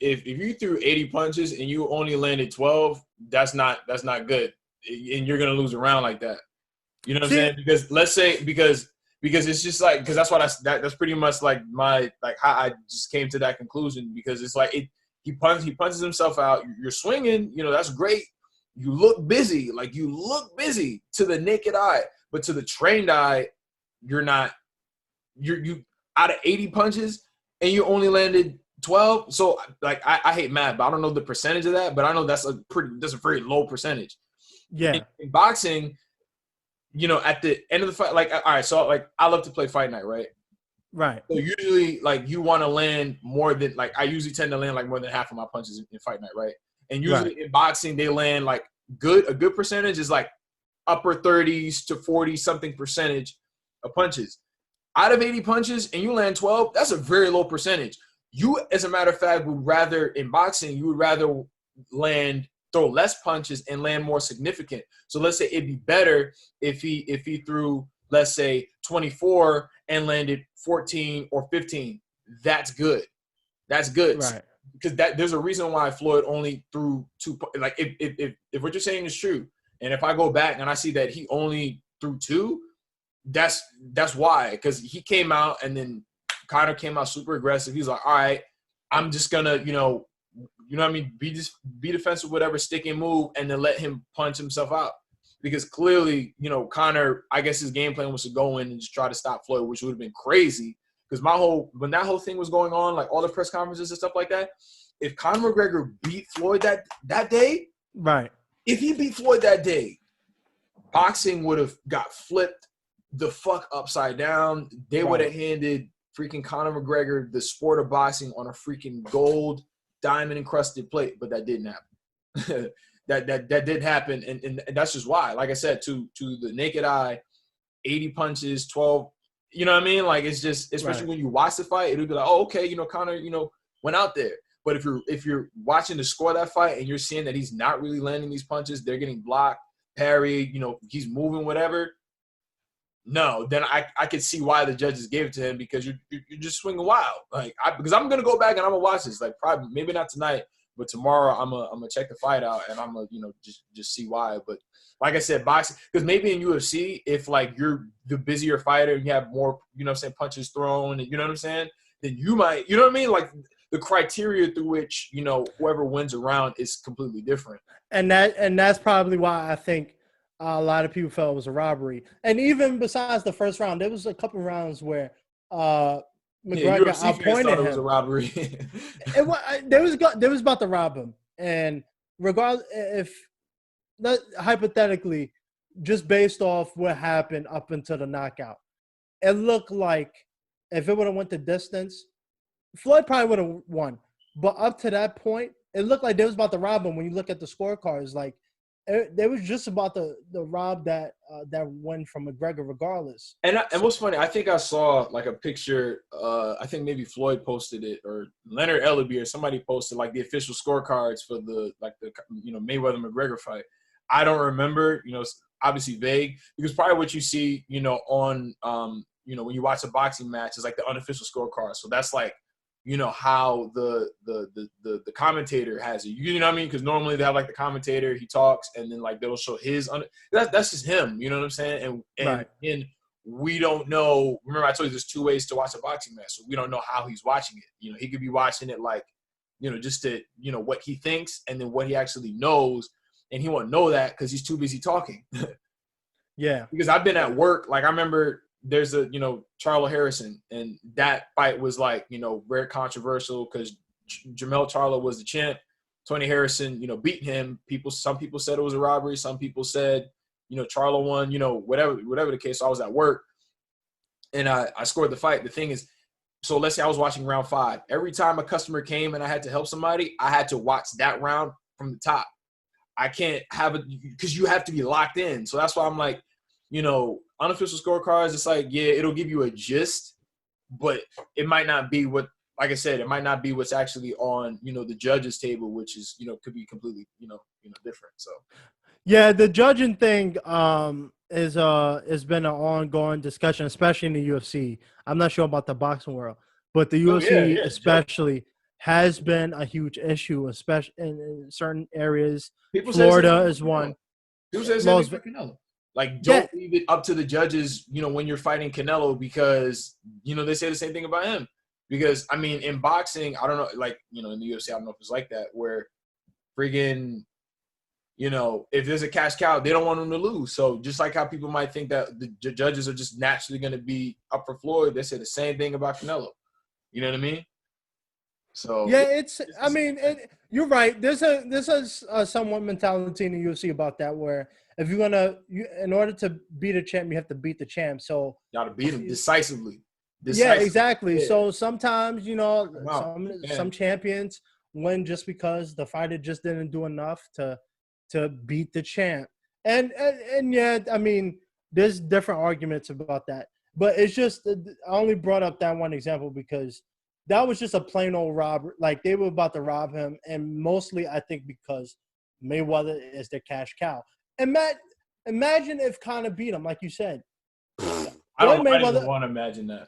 threw 80 punches and you only landed 12, that's not good. and you're gonna lose a round like that. You know what I'm See, saying? Because let's say because it's just like because that's what that's pretty much like my like how I just came to that conclusion because it's like he punches himself out. You're swinging, you know, that's great. You look busy, like you look busy to the naked eye, but to the trained eye, you're not. You out of 80 punches and you only landed 12. So like I hate math, but I don't know the percentage of that, but I know that's a very low percentage. yeah, In boxing, you know, at the end of the fight, like all right, so like I love to play fight night, right? right. So usually like you want to land more than like I usually tend to land like more than half of my punches in fight night, right? And usually in boxing they land like a good percentage is like upper 30s to 40 something percentage of punches. Out of 80 punches and you land 12, that's a very low percentage. You, as a matter of fact, would rather in boxing, you would rather throw less punches and land more significant. So let's say it'd be better if he threw, let's say, 24 and landed 14 or 15. That's good. That's good. Right. Because there's a reason why Floyd only threw two. Like if what you're saying is true, and if I go back and I see that he only threw two, that's why, because he came out and then Conor came out super aggressive. He's like, all right, I'm just gonna, you know what I mean, be defensive, whatever, stick and move, and then let him punch himself out. Because clearly, you know, Conor, I guess his game plan was to go in and just try to stop Floyd, which would have been crazy. Because when that whole thing was going on, like all the press conferences and stuff like that, if Conor McGregor beat Floyd that day, right? If he beat Floyd that day, boxing would have got flipped the fuck upside down. They would have handed freaking Conor McGregor the sport of boxing on a freaking gold diamond encrusted plate, but that didn't happen. that did happen, and that's just why. Like I said, to the naked eye, 80 punches, 12. You know what I mean? Like it's just, especially when you watch the fight, it'll be like, oh, okay, you know, Conor, you know, went out there. But if you're watching the score of that fight and you're seeing that he's not really landing these punches, they're getting blocked, parried, you know, he's moving, whatever. No, then I could see why the judges gave it to him, because you're just swinging wild. Like because I'm gonna go back and I'm gonna watch this. Like probably maybe not tonight, but tomorrow I'm gonna check the fight out and I'm gonna, you know, just see why. But like I said, boxing, because maybe in UFC, if like you're the busier fighter and you have more, you know what I'm saying, punches thrown, and you know what I'm saying, then you might, you know what I mean, like the criteria through which, you know, whoever wins a round is completely different. And that's probably why I think a lot of people felt it was a robbery. And even besides the first round, there was a couple rounds where McGregor outpointed him. It was a robbery. They was about to rob him. And regardless, if hypothetically, just based off what happened up until the knockout, it looked like if it would have went the distance, Floyd probably would have won. But up to that point, it looked like they was about to rob him. When you look at the scorecards, like they was just about the rob that win from McGregor regardless. And what's funny, I think I saw like a picture. I think maybe Floyd posted it, or Leonard Ellaby or somebody posted like the official scorecards for the Mayweather McGregor fight. I don't remember. You know, it's obviously vague, because probably what you see, you know, on when you watch a boxing match is like the unofficial scorecard. So that's like, you know, how the commentator has it. You know what I mean? Because normally they have like the commentator, he talks, and then like they'll show his that's just him. You know what I'm saying? And we don't know. Remember, I told you there's two ways to watch a boxing match, so we don't know how he's watching it. You know, he could be watching it like, you know, just to, you know, what he thinks and then what he actually knows, and he won't know that because he's too busy talking. Yeah. Because I've been at work. Like I remember, there's a, you know, Charlo Harrison, and that fight was like, you know, very controversial because Jermell Charlo was the champ. Tony Harrison, you know, beat him. Some people said it was a robbery. Some people said, you know, Charlo won, you know, whatever the case. So I was at work and I scored the fight. The thing is, so let's say I was watching round 5. Every time a customer came and I had to help somebody, I had to watch that round from the top. I can't have it because you have to be locked in. So that's why I'm like, you know, unofficial scorecards, it's like, yeah, it'll give you a gist, but it might not be what, like I said, it might not be what's actually on, you know, the judges table, which is, you know, could be completely, you know, different. So, yeah, the judging thing has been an ongoing discussion, especially in the UFC. I'm not sure about the boxing world, but the UFC especially has been a huge issue, especially in certain areas. Florida is one. People say the same thing for Canelo. Like, don't leave it up to the judges, when you're fighting Canelo because, they say the same thing about him. Because, I mean, in boxing, I don't know, like, in the UFC, I don't know if it's like that, where friggin', if there's a cash cow, they don't want him to lose. So just like how people might think that the judges are just naturally going to be up for Floyd, they say the same thing about Canelo. You know what I mean? So yeah, you're right. There's a somewhat mentality in the UFC about that, where if you're in order to beat a champ, you have to beat the champ. So you got to beat him decisively. Yeah, exactly. Yeah. So sometimes, some champions win just because the fighter just didn't do enough to beat the champ. And yeah, I mean, there's different arguments about that. But it's just, I only brought up that one example because that was just a plain old robber. Like, they were about to rob him, and mostly I think because Mayweather is their cash cow. Imagine if Conor beat him, like you said. I don't even want to imagine that.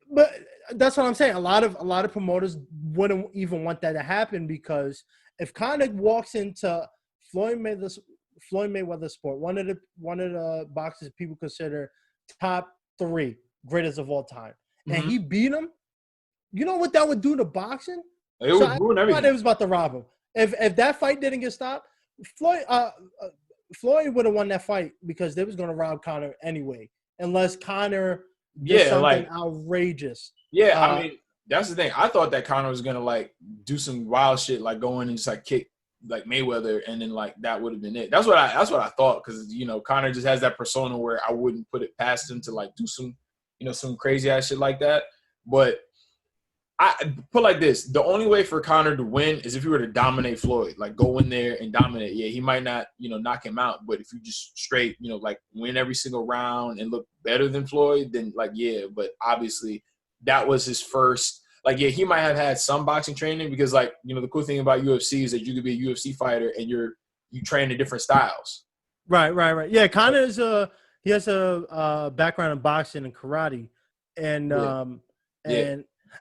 But that's what I'm saying. A lot of promoters wouldn't even want that to happen, because if Conor walks into Floyd Mayweather sport, one of the boxers people consider top 3 greatest of all time, and he beat him, you know what that would do to boxing? It would ruin everything. It was about to rob him. If that fight didn't get stopped, Floyd would have won that fight, because they was going to rob Conor anyway, unless Conor did something outrageous. Yeah, I mean, that's the thing. I thought that Conor was gonna like do some wild shit, like go in and just like kick like Mayweather, and then like that would have been it. That's what I thought, because Conor just has that persona where I wouldn't put it past him to like do some some crazy ass shit like that. But I put like this: the only way for Conor to win is if he were to dominate Floyd, like go in there and dominate. Yeah, he might not knock him out, but if you just straight like win every single round and look better than Floyd, then like yeah. But obviously that was his first. Like yeah, he might have had some boxing training, because like the cool thing about UFC is that you could be a UFC fighter and you train in different styles. Right. Yeah, Conor he has a background in boxing and karate, and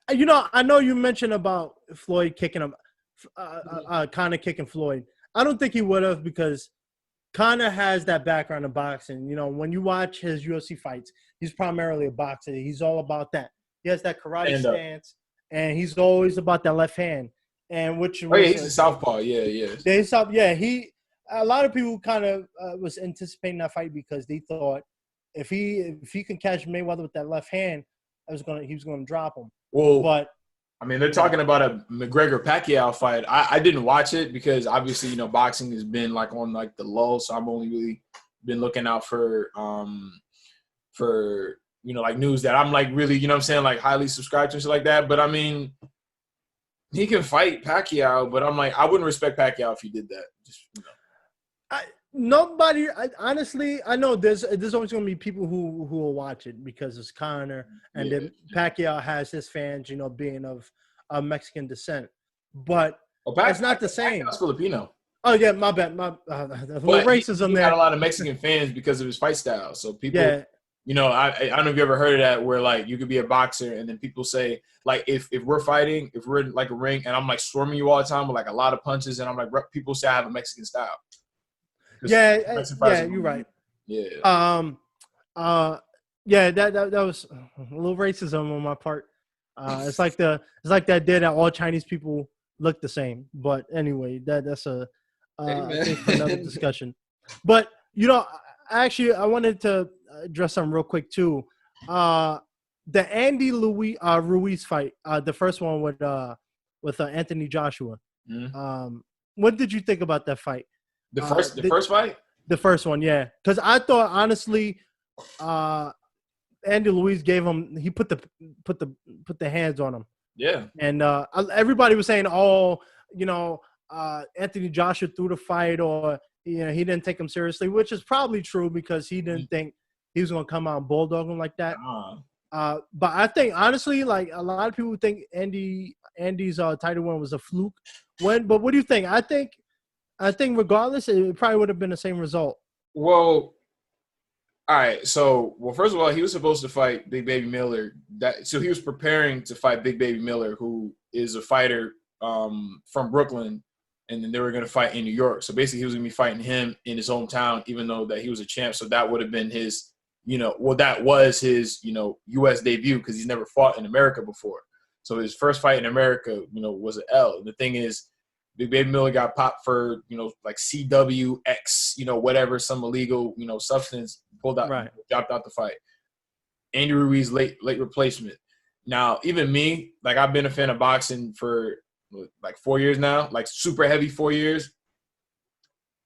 I know you mentioned about Floyd kicking him, Conor kicking Floyd. I don't think he would have, because Conor has that background in boxing. When you watch his UFC fights, he's primarily a boxer. He's all about that. He has that karate stance, and he's always about that left hand. And which he's a southpaw. Yeah. A lot of people kind of was anticipating that fight, because they thought if he can catch Mayweather with that left hand, he was gonna drop him. Well, but I mean, they're talking about a McGregor-Pacquiao fight. I didn't watch it because obviously, boxing has been like on like the lull, so I've only really been looking out for like news that I'm like really, what I'm saying, like highly subscribed to and shit like that. But I mean, he can fight Pacquiao, but I'm like, I wouldn't respect Pacquiao if he did that. Just honestly, I know there's always going to be people who will watch it because it's Conor, and then Pacquiao has his fans, being of Mexican descent. But it's not the same. Pacquiao's Filipino. Oh yeah, my bad. Racism he there. Had a lot of Mexican fans because of his fight style. So people, I don't know if you ever heard of that, where like you could be a boxer and then people say like if we're fighting, if we're in like a ring and I'm like swarming you all the time with like a lot of punches, and I'm like people say I have a Mexican style. Yeah, you're right. Yeah. That was a little racism on my part. It's like that day that all Chinese people look the same. But anyway, that's a thing for another discussion. But actually, I wanted to address something real quick too. The Andy Ruiz fight, the first one with Anthony Joshua. Mm-hmm. What did you think about that fight? The first fight? The first one, yeah. Because I thought honestly, Andy Ruiz he put the hands on him. Yeah. And everybody was saying, Anthony Joshua threw the fight, or he didn't take him seriously, which is probably true because he didn't think he was gonna come out and bulldog him like that. But I think honestly, like a lot of people think Andy's title win was a fluke. But what do you think? I think regardless, it probably would have been the same result. Well, all right. So, first of all, he was supposed to fight Big Baby Miller. So he was preparing to fight Big Baby Miller, who is a fighter from Brooklyn, and then they were going to fight in New York. So basically, he was going to be fighting him in his hometown, even though that he was a champ. So that would have been his, that was his, U.S. debut because he's never fought in America before. So his first fight in America, was an L. And the thing is, Big Baby Miller got popped for, like CWX, whatever, some illegal, substance, pulled out, dropped out the fight. Andy Ruiz, late replacement. Now, even me, like I've been a fan of boxing for like 4 years now, like super heavy 4 years.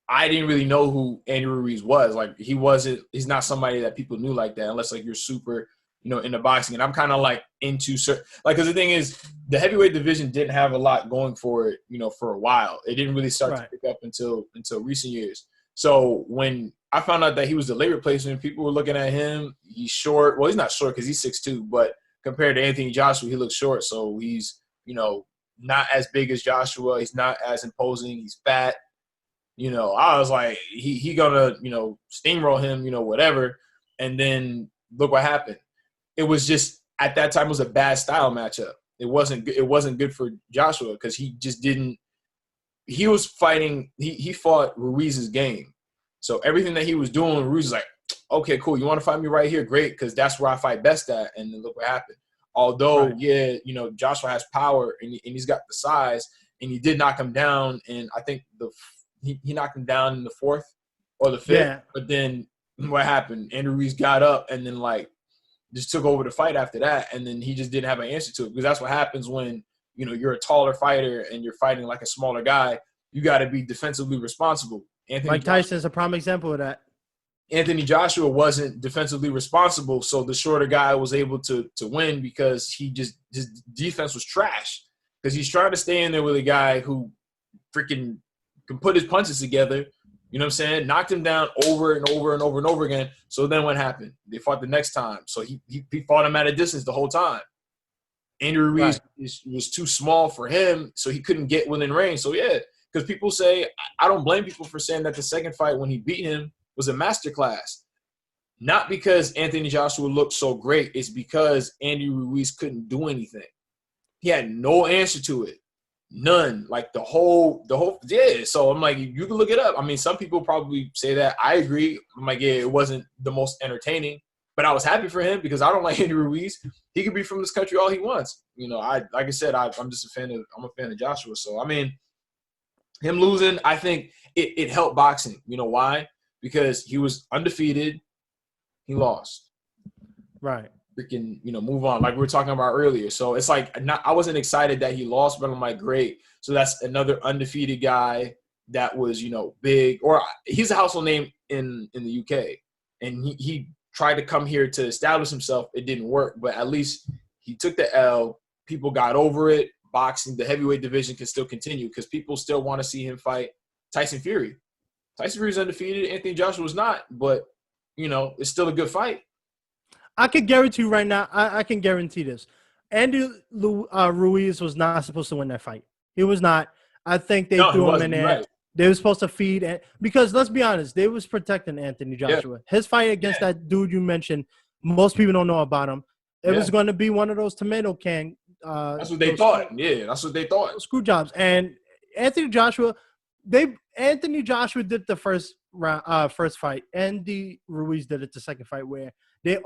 I didn't really know who Andy Ruiz was. Like he's not somebody that people knew like that unless like you're super, into boxing. And I'm kind of like into certain, like, because the thing is the heavyweight division didn't have a lot going for it, for a while. It didn't really start to pick up until recent years. So when I found out that he was the late replacement, people were looking at him. He's short. Well, he's not short because he's 6'2", but compared to Anthony Joshua, he looks short. So he's, not as big as Joshua. He's not as imposing. He's fat. I was like, he gonna, steamroll him, whatever. And then look what happened. It was just, at that time, it was a bad style matchup. It wasn't good for Joshua because he just didn't – he was fighting – he fought Ruiz's game. So everything that he was doing, Ruiz was like, okay, cool. You want to fight me right here? Great, because that's where I fight best at. And then look what happened. Although, Joshua has power and he's got the size, and he did knock him down. And I think he knocked him down in the 4th or the 5th. Yeah. But then what happened? Andrew Ruiz got up and then, like, just took over the fight after that. And then he just didn't have an answer to it, because that's what happens when, you're a taller fighter and you're fighting like a smaller guy. You got to be defensively responsible. Mike Tyson's a prime example of that. Anthony Joshua wasn't defensively responsible, so the shorter guy was able to win because his defense was trash. Because he's trying to stay in there with a guy who freaking can put his punches together. You know what I'm saying? Knocked him down over and over and over and over again. So then what happened? They fought the next time. So he fought him at a distance the whole time. Andrew Ruiz was too small for him, so he couldn't get within range. So, yeah, because people say – I don't blame people for saying that the second fight when he beat him was a masterclass. Not because Anthony Joshua looked so great. It's because Andy Ruiz couldn't do anything. He had no answer to it. None. Like the whole yeah. So I'm like, you can look it up. I mean, some people probably say that. I agree. I'm like, yeah, it wasn't the most entertaining, but I was happy for him because I don't like Andy Ruiz. He could be from this country all he wants. Like I said, I'm just a fan of Joshua. So I mean, him losing, I think it helped boxing. You know why? Because he was undefeated, he lost. Right. Freaking, move on, like we were talking about earlier. So it's like, I wasn't excited that he lost, but I'm like, great. So that's another undefeated guy that was, big, or he's a household name in the UK. And he tried to come here to establish himself. It didn't work, but at least he took the L. People got over it. Boxing, the heavyweight division can still continue because people still want to see him fight Tyson Fury. Tyson Fury's undefeated. Anthony Joshua was not, but, it's still a good fight. I can guarantee you right now, I can guarantee this. Andy Ruiz was not supposed to win that fight. He was not. I think they threw him in there. Right. They were supposed to feed – because let's be honest, they was protecting Anthony Joshua. Yeah. His fight against that dude you mentioned, most people don't know about him. It was going to be one of those tomato can that's what they thought. Yeah, that's what they thought. Screw jobs. And Anthony Joshua did the first fight. Andy Ruiz did it the second fight where they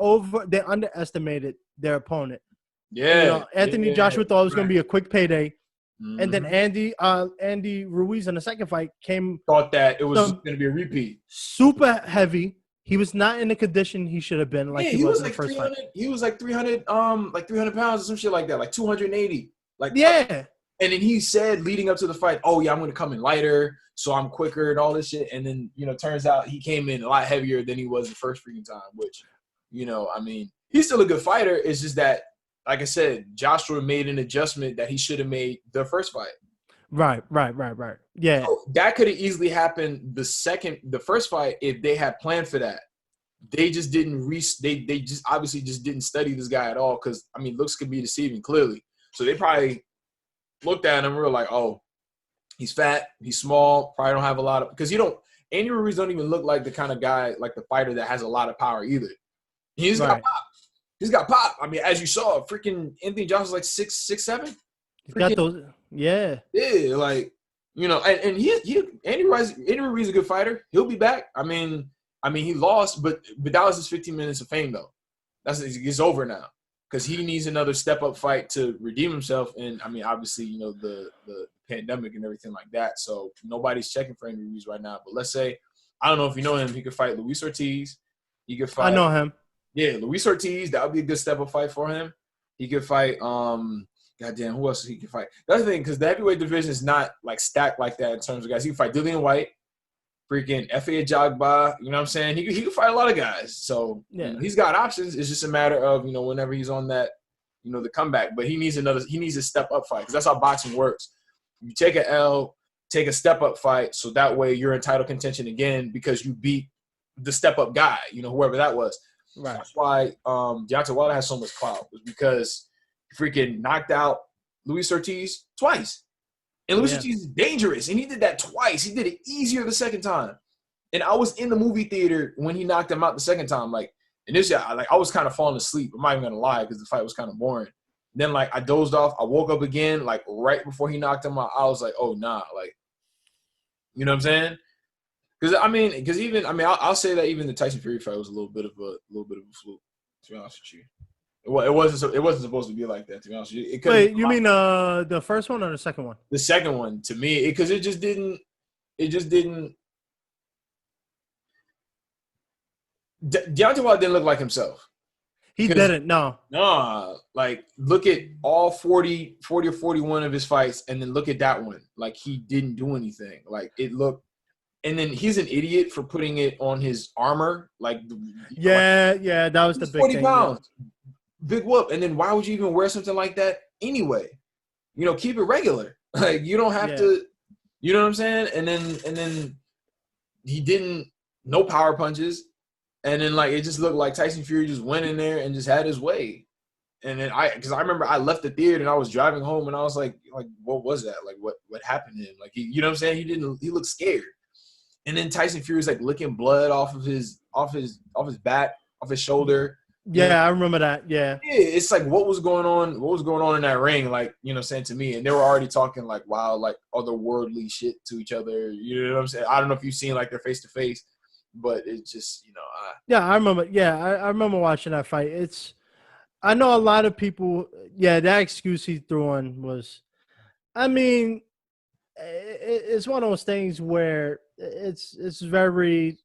underestimated their opponent. Yeah. Anthony Joshua thought it was going to be a quick payday. Mm-hmm. And then Andy Ruiz in the second fight thought that it was going to be a repeat. Super heavy. He was not in the condition he should have been he was in the first fight. He was like 300 pounds or some shit like that, like 280. Yeah. And then he said leading up to the fight, oh, yeah, I'm going to come in lighter, so I'm quicker and all this shit. And then, turns out he came in a lot heavier than he was the first freaking time, which, I mean, he's still a good fighter. It's just that, like I said, Joshua made an adjustment that he should have made the first fight. Right. Yeah. So that could have easily happened the first fight if they had planned for that. They just didn't they just obviously just didn't study this guy at all because, I mean, looks could be deceiving clearly. So they probably looked at him and were like, oh, he's fat, he's small, probably don't have a lot of – because Andy Ruiz don't even look like the kind of guy, like the fighter that has a lot of power either. He's got pop. He's got pop. I mean, as you saw, freaking Anthony Joshua's like 6'7". He's got those – yeah. Yeah, like You know, and Andy Ruiz is a good fighter. He'll be back. I mean, he lost, but that was his 15 minutes of fame, though. It's over now because he needs another step up fight to redeem himself. And I mean, obviously, you know, the pandemic and everything like that. So nobody's checking for Andy Ruiz right now. But let's say, I don't know if you know him, he could fight Luis Ortiz. He could fight. I know him. Yeah, Luis Ortiz. That would be a good step up fight for him. He could fight. Goddamn, who else he can fight? That's the thing, because the heavyweight division is not like stacked like that in terms of guys. He can fight Dillian White, freaking Efe Ajagba. You know what I'm saying? He can fight a lot of guys. So yeah, you know, he's got options. It's just a matter of, you know, whenever he's on that, you know, the comeback. But he needs a step up fight because that's how boxing works. You take an L, take a step up fight, so that way you're in title contention again because you beat the step up guy. You know, whoever that was. Right. That's why Deontay Wilder has so much clout, was because freaking knocked out Luis Ortiz twice. And Luis Ortiz is dangerous. And he did that twice. He did it easier the second time. And I was in the movie theater when he knocked him out the second time. Like, initially, I was kind of falling asleep. I'm not even going to lie because the fight was kind of boring. Then, like, I dozed off. I woke up again, like, right before he knocked him out. I was like, oh, nah. Like, you know what I'm saying? Because, I'll say that even the Tyson Fury fight was a little bit of a fluke, to be honest with you. It wasn't supposed to be like that, to be honest with you. Wait, you mean the first one or the second one? The second one, to me, because it just didn't. Deontay Wilder didn't look like himself. He didn't, no. Nah, like, look at all 40 or 41 of his fights, and then look at that one. Like, he didn't do anything. Like, it looked. And then he's an idiot for putting it on his armor. Like, that was the big 40 thing. pounds. Yeah. Big whoop. And then why would you even wear something like that anyway? You know, keep it regular. Like, you don't have to, you know what I'm saying? And then he didn't, no power punches. And then, like, it just looked like Tyson Fury just went in there and just had his way. And then because I remember I left the theater and I was driving home and I was like, what was that? Like, what happened to him? Like, you know what I'm saying? He looked scared. And then Tyson Fury's like licking blood off his back, off his shoulder. Yeah, you know? I remember that. Yeah. Yeah, it's like what was going on? What was going on in that ring? Like, you know, saying to me, and they were already talking like wild, like otherworldly shit to each other. You know what I'm saying? I don't know if you've seen like their face to face, but it's just, you know. I remember. Yeah, I remember watching that fight. I know a lot of people. Yeah, that excuse he threw on was, I mean, it's one of those things where it's very,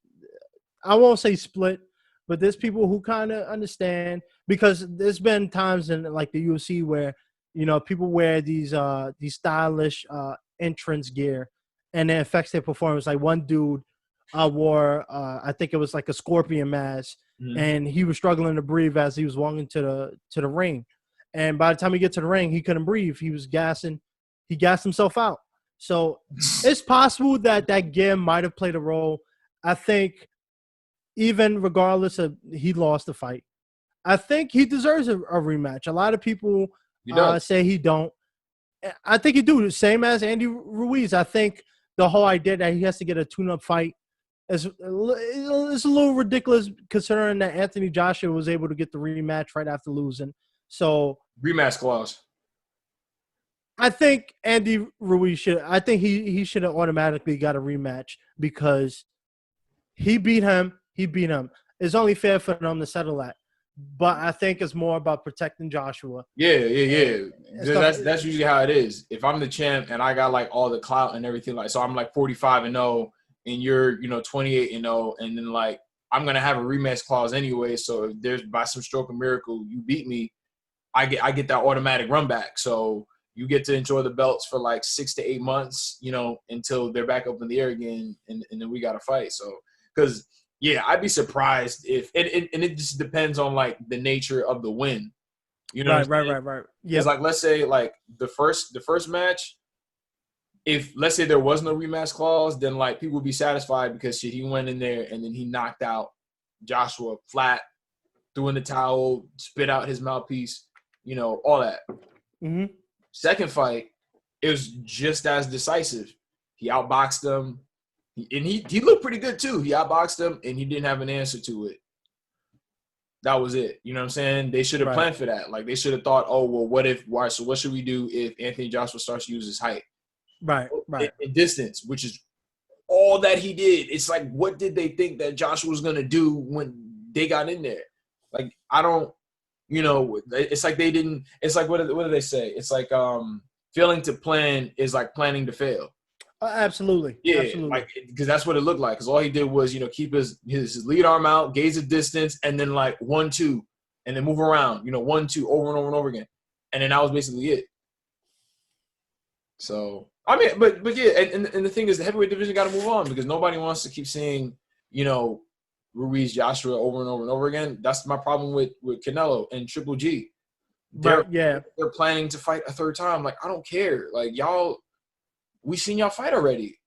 I won't say split, but there's people who kind of understand, because there's been times in like the UFC where, you know, people wear these stylish entrance gear and it affects their performance. Like one dude wore I think it was like a scorpion mask, and he was struggling to breathe as he was walking to the ring, and by the time he get to the ring he couldn't breathe. He gassed himself out. So it's possible that gear might have played a role. I think even regardless of he lost the fight, I think he deserves a rematch. A lot of people say he don't. I think he do. Same as Andy Ruiz. I think the whole idea that he has to get a tune-up fight is a little ridiculous, considering that Anthony Joshua was able to get the rematch right after losing. So rematch clause. I think Andy Ruiz he should have automatically got a rematch because he beat him. It's only fair for them to settle that. But I think it's more about protecting Joshua. Yeah. That's usually how it is. If I'm the champ and I got like all the clout and everything, like, so I'm like 45-0 and you're, you know, 28-0, and then like I'm gonna have a rematch clause anyway. So if there's by some stroke of miracle you beat me, I get that automatic run back. So you get to enjoy the belts for like 6 to 8 months, you know, until they're back up in the air again, and then we got to fight. So, because, yeah, I'd be surprised if – and it just depends on, like, the nature of the win. You know Right. Yeah. Like, let's say, like, the first match, if, let's say, there was no rematch clause, then, like, people would be satisfied because, shit, he went in there and then he knocked out Joshua flat, threw in the towel, spit out his mouthpiece, you know, all that. Mm-hmm. Second fight, it was just as decisive. He outboxed him, and he looked pretty good too. He outboxed him, and he didn't have an answer to it. That was it. You know what I'm saying? They should have planned for that. Like, they should have thought, oh, well, what should we do if Anthony Joshua starts to use his height? Right. in distance, which is all that he did. It's like, what did they think that Joshua was gonna do when they got in there? Like, I don't, it's like they didn't. It's like, what do they say? It's like failing to plan is like planning to fail. Absolutely. Yeah, Absolutely. like, because that's what it looked like. Because all he did was, keep his lead arm out, gaze the distance, and then like 1-2, and then move around. 1-2 over and over and over again, and then that was basically it. So I mean, but yeah, and the thing is, the heavyweight division got to move on because nobody wants to keep seeing, Ruiz, Joshua over and over and over again. That's my problem with Canelo and Triple G. They're planning to fight a third time. Like, I don't care. Like, y'all, we seen y'all fight already.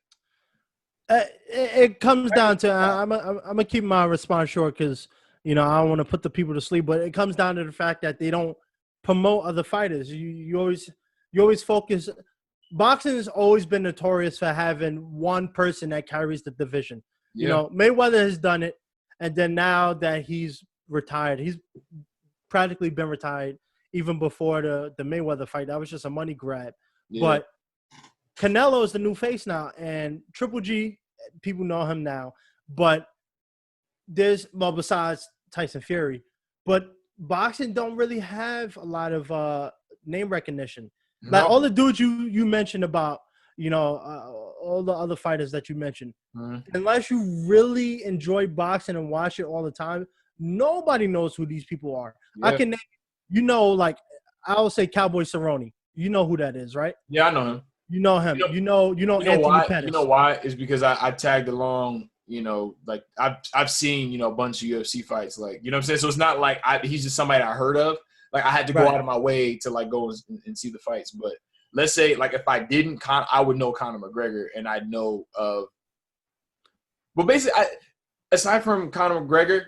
It comes down to I'm gonna keep my response short because I don't want to put the people to sleep. But it comes down to the fact that they don't promote other fighters. You always focus. Boxing has always been notorious for having one person that carries the division. Yeah. Mayweather has done it, and then now that he's retired, he's practically been retired even before the Mayweather fight. That was just a money grab. Yeah. But Canelo is the new face now, and Triple G, people know him now. But besides Tyson Fury, but boxing don't really have a lot of name recognition. Like all the dudes you mentioned about, all the other fighters that you mentioned, unless you really enjoy boxing and watch it all the time, nobody knows who these people are. Yeah. I can name, like I'll say Cowboy Cerrone. You know who that is, right? Yeah, I know him. You know him. You know Anthony why? Pettis. You know why? It's because I tagged along. Like I've seen a bunch of UFC fights. Like, you know what I'm saying. So it's not like he's just somebody I heard of. Like, I had to go out of my way to like go and see the fights. But let's say, like, if I didn't, I would know Conor McGregor, and I'd know of. But basically, aside from Conor McGregor,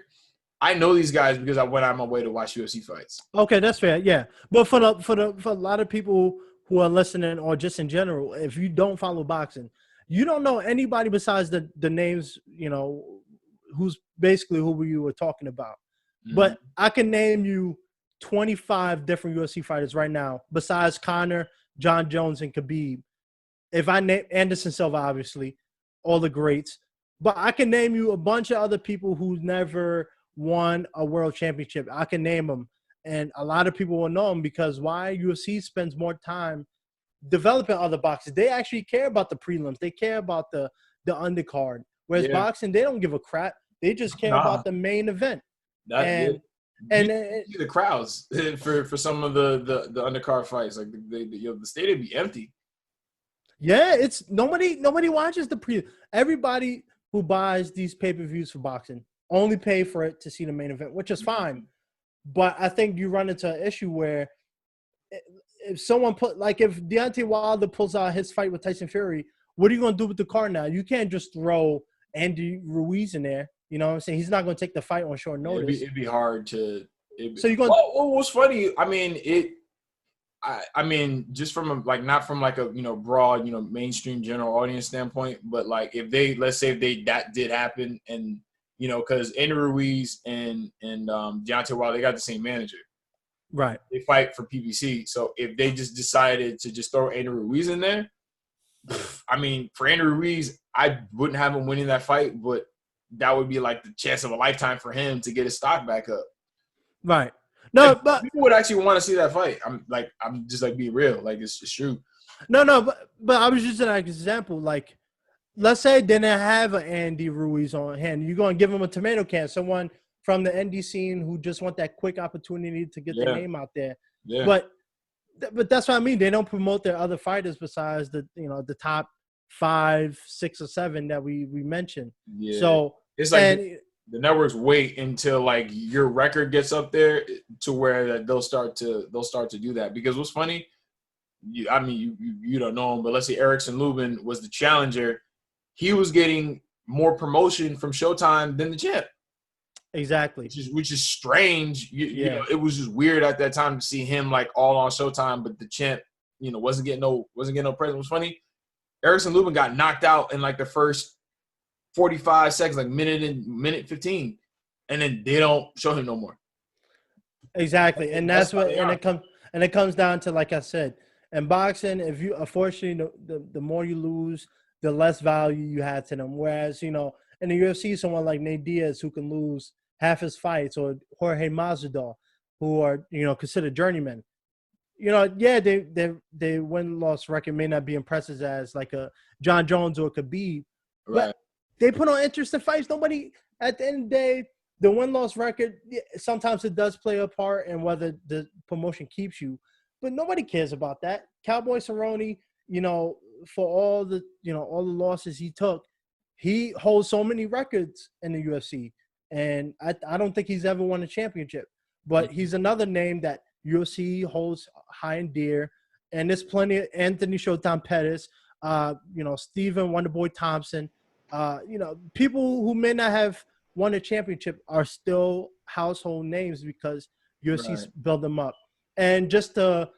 I know these guys because I went out of my way to watch UFC fights. Okay, that's fair. Yeah, but for a lot of people who are listening, or just in general, if you don't follow boxing, you don't know anybody besides the names. Who's basically who we were talking about. Mm-hmm. But I can name you 25 different UFC fighters right now, besides Conor, John Jones, and Khabib. If I name Anderson Silva, obviously, all the greats. But I can name you a bunch of other people who never won a world championship. I can name them. And a lot of people will know them because why? UFC spends more time developing other boxers. They actually care about the prelims. They care about the undercard. Whereas boxing, they don't give a crap. They just care about the main event. And you see the crowds for some of the undercard fights, like the stadium be empty. Yeah, it's nobody watches the pre. Everybody who buys these pay-per-views for boxing only pay for it to see the main event, which is fine. But I think you run into an issue where if someone if Deontay Wilder pulls out his fight with Tyson Fury, what are you going to do with the card now? You can't just throw Andy Ruiz in there. You know what I'm saying? He's not going to take the fight on short notice. It'd be hard to. So you're going. What's funny? I mean, just from not from a broad mainstream general audience standpoint, but like let's say if that did happen, and because Andy Ruiz and Deontay Wilder, they got the same manager, right? They fight for PBC, so if they just decided to just throw Andy Ruiz in there, I mean, for Andy Ruiz, I wouldn't have him winning that fight, but that would be like the chance of a lifetime for him to get his stock back up. Right. No, but people would actually want to see that fight. I'm just being real. Like, it's true. No, but I was just an example. Like, let's say they didn't have an Andy Ruiz on hand. You're going to give him a tomato can, someone from the indie scene who just want that quick opportunity to get their name out there. Yeah. But that's what I mean. They don't promote their other fighters besides the top 5, 6, or 7 that we mentioned. Yeah. So it's like the networks wait until your record gets up there to where that they'll start to do that. Because what's funny, you don't know him, but let's say Erickson Lubin was the challenger. He was getting more promotion from Showtime than the champ. Exactly. Which is strange. It was just weird at that time to see him all on Showtime, but the champ, wasn't getting no present. It was funny. Erickson Lubin got knocked out in the first 45 seconds, minute 15, and then they don't show him no more. Exactly, and that's what, and it comes down to, like I said, in boxing, if you unfortunately the more you lose, the less value you had to them. Whereas, in the UFC, someone like Nate Diaz who can lose half his fights, or Jorge Masvidal, who are considered journeymen. Yeah, they win-loss record may not be impressive as like a John Jones or Khabib, but they put on interesting fights. Nobody, at the end of the day, the win-loss record, sometimes it does play a part in whether the promotion keeps you, but nobody cares about that. Cowboy Cerrone, for all the losses he took, he holds so many records in the UFC, and I don't think he's ever won a championship, but he's another name that UFC holds high and dear. And there's plenty of Anthony Showtime Pettis, Stephen Wonderboy Thompson, people who may not have won a championship are still household names because UFC's built them up. And just to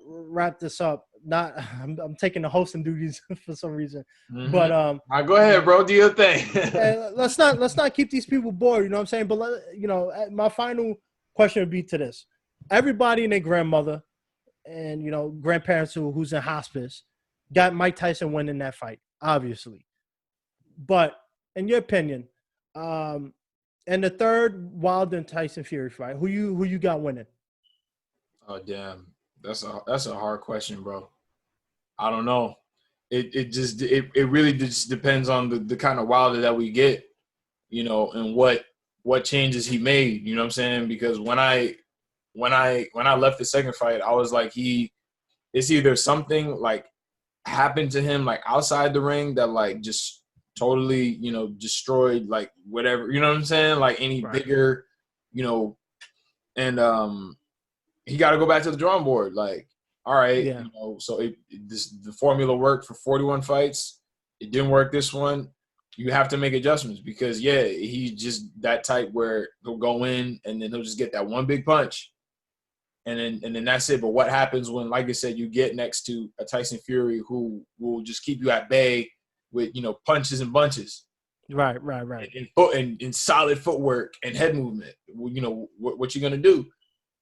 wrap this up, I'm taking the hosting duties for some reason, but go ahead, bro, do your thing. let's not keep these people bored. You know what I'm saying? But my final question would be to this: everybody and their grandmother and grandparents who's in hospice got Mike Tyson winning that fight, obviously. But in your opinion, and the third Wilder and Tyson Fury fight, who you got winning? Oh damn, that's a hard question, bro. I don't know. It really just depends on the kind of Wilder that we get, and what changes he made. You know what I'm saying? Because when I left the second fight, I was like, it's either something like happened to him like outside the ring that like just totally destroyed like whatever, you know what I'm saying, like any bigger, and he got to go back to the drawing board. Like, all right, so the formula worked for 41 fights. It didn't work this one. You have to make adjustments because he's just that type where he'll go in and then he'll just get that one big punch. And then that's it. But what happens when, like I said, you get next to a Tyson Fury who will just keep you at bay with, punches and bunches. Right. And solid footwork and head movement. What you going to do?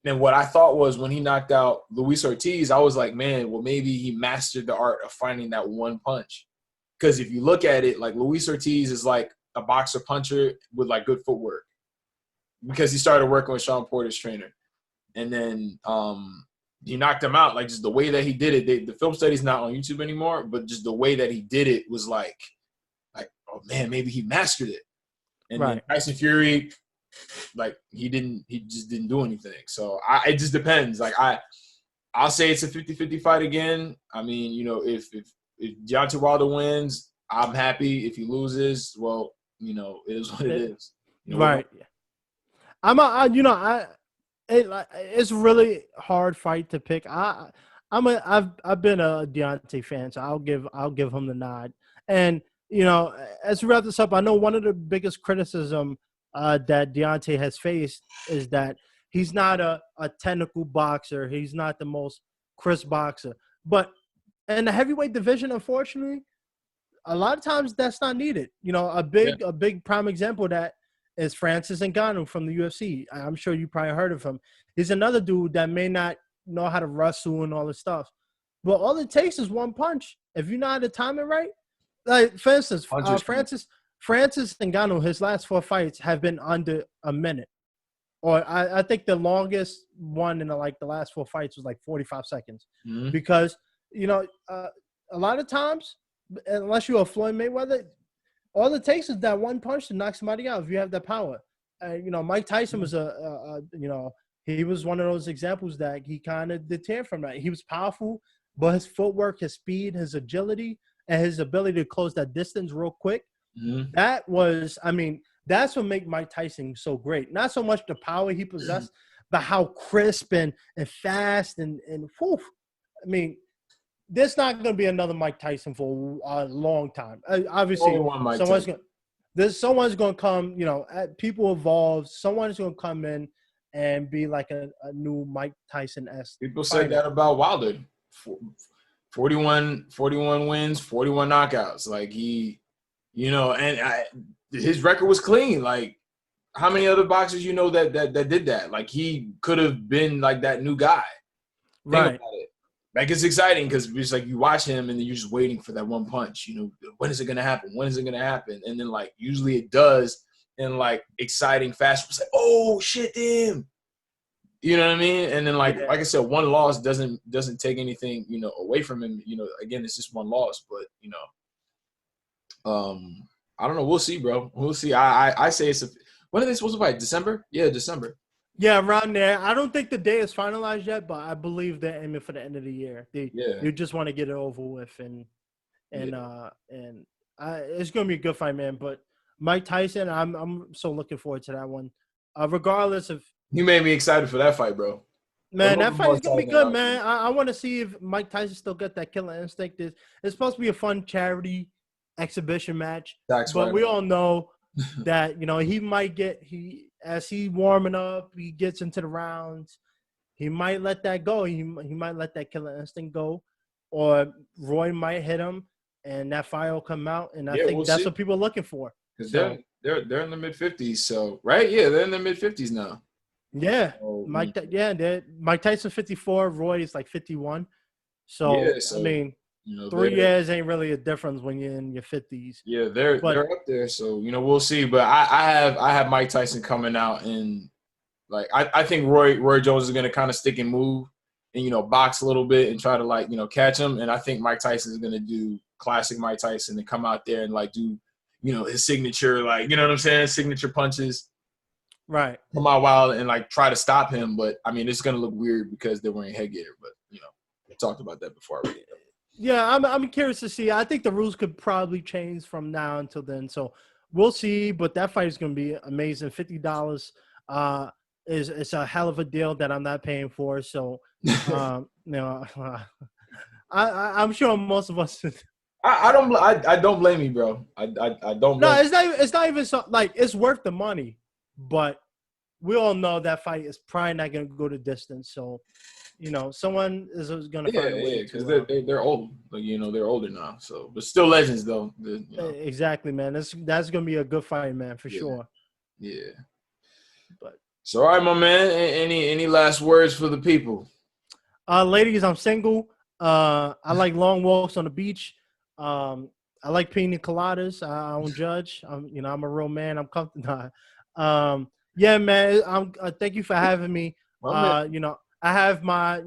And what I thought was when he knocked out Luis Ortiz, I was like, man, well, maybe he mastered the art of finding that one punch. Because if you look at it, like Luis Ortiz is like a boxer puncher with like good footwork because he started working with Sean Porter's trainer. And then he knocked him out. Like just the way that he did it, the film study's not on YouTube anymore, but just the way that he did it was like, oh man, maybe he mastered it. And then Tyson Fury, like he just didn't do anything. So it just depends. Like I'll say it's a 50-50 fight again. I mean, if Deontay Wilder wins, I'm happy. If he loses, well, it is what it is. Right. It's really hard fight to pick. I've been a Deontay fan, so I'll give him the nod. And as we wrap this up, I know one of the biggest criticism that Deontay has faced is that he's not a technical boxer. He's not the most crisp boxer. But in the heavyweight division, unfortunately, a lot of times that's not needed. A big prime example of that is Francis Ngannou from the UFC. I'm sure you probably heard of him. He's another dude that may not know how to wrestle and all this stuff. But all it takes is one punch. If you know how to time it right, like, for instance, Francis Ngannou, his last 4 fights have been under a minute. Or I think the longest one in the last 4 fights was like 45 seconds. Mm-hmm. Because, a lot of times, unless you're a Floyd Mayweather, all it takes is that one punch to knock somebody out if you have that power. Mike Tyson was he was one of those examples that he kind of deterred from that. He was powerful, but his footwork, his speed, his agility, and his ability to close that distance real quick, that's what made Mike Tyson so great. Not so much the power he possessed, but how crisp and fast and whew. I mean, there's not going to be another Mike Tyson for a long time. Obviously, someone's going to come, people evolve. Someone's going to come in and be like a new Mike Tyson-esque. People said that about Wilder. 41 wins, 41 knockouts. Like his record was clean. Like how many other boxers that did that? Like he could have been like that new guy. Right. Think about it. like it's exciting because it's like you watch him and then you're just waiting for that one punch. You know, when is it gonna happen? When is it gonna happen? And then like usually it does in like exciting fashion. It's like, oh shit, damn. You know what I mean? And then like I said, one loss doesn't take anything, you know, away from him. You know, again, it's just one loss, but you know, I don't know. We'll see, bro. We'll see. I say it's when are they supposed to fight? December? Yeah, December. Yeah, around there. I don't think the day is finalized yet, but I believe they're aiming for the end of the year. You just want to get it over with, and it's gonna be a good fight, man. But Mike Tyson, I'm so looking forward to that one. Regardless of, you made me excited for that fight, bro. Man, that fight is gonna be good, man. I want to see if Mike Tyson still got that killer instinct. It's supposed to be a fun charity exhibition match, but we all know that, you know, he might get as he warming up, he gets into the rounds, he might let that go. He might let that killer instinct go, or Roy might hit him, and that fire will come out. And I think that's what people are looking for. Because they're in the mid-50s, so right, yeah, they're in the mid-50s now. Yeah, Mike Tyson 54, Roy is like 51. So I mean, you know, 3 years ain't really a difference when you're in your 50s. Yeah, they're up there. So you know, we'll see. But I have Mike Tyson coming out, and like I think Roy Jones is gonna kind of stick and move, and you know, box a little bit and try to like, you know, catch him. And I think Mike Tyson is gonna do classic Mike Tyson and come out there and like do, you know, his signature, like, you know what I'm saying, signature punches. Right. Come out wild and like try to stop him, but I mean, it's gonna look weird because they're wearing headgear. But you know, we talked about that before already. Yeah, I'm curious to see. I think the rules could probably change from now until then, so we'll see. But that fight is gonna be amazing. $50 is a hell of a deal that I'm not paying for. So, you know, I'm sure most of us. I don't blame you, bro. I don't. No, it's not even so. Like, it's worth the money, but we all know that fight is probably not going to go the distance. So, you know, someone is going to find a way. Because they're old. Like, you know, they're older now. So, but still legends, though. You know. Exactly, man. That's going to be a good fight, man, for sure. Yeah. But so, all right, my man. Any last words for the people? Ladies, I'm single. I like long walks on the beach. I like pina coladas. I don't judge. I'm a real man. I'm comfortable. Yeah, man. Thank you for having me. You know, I have my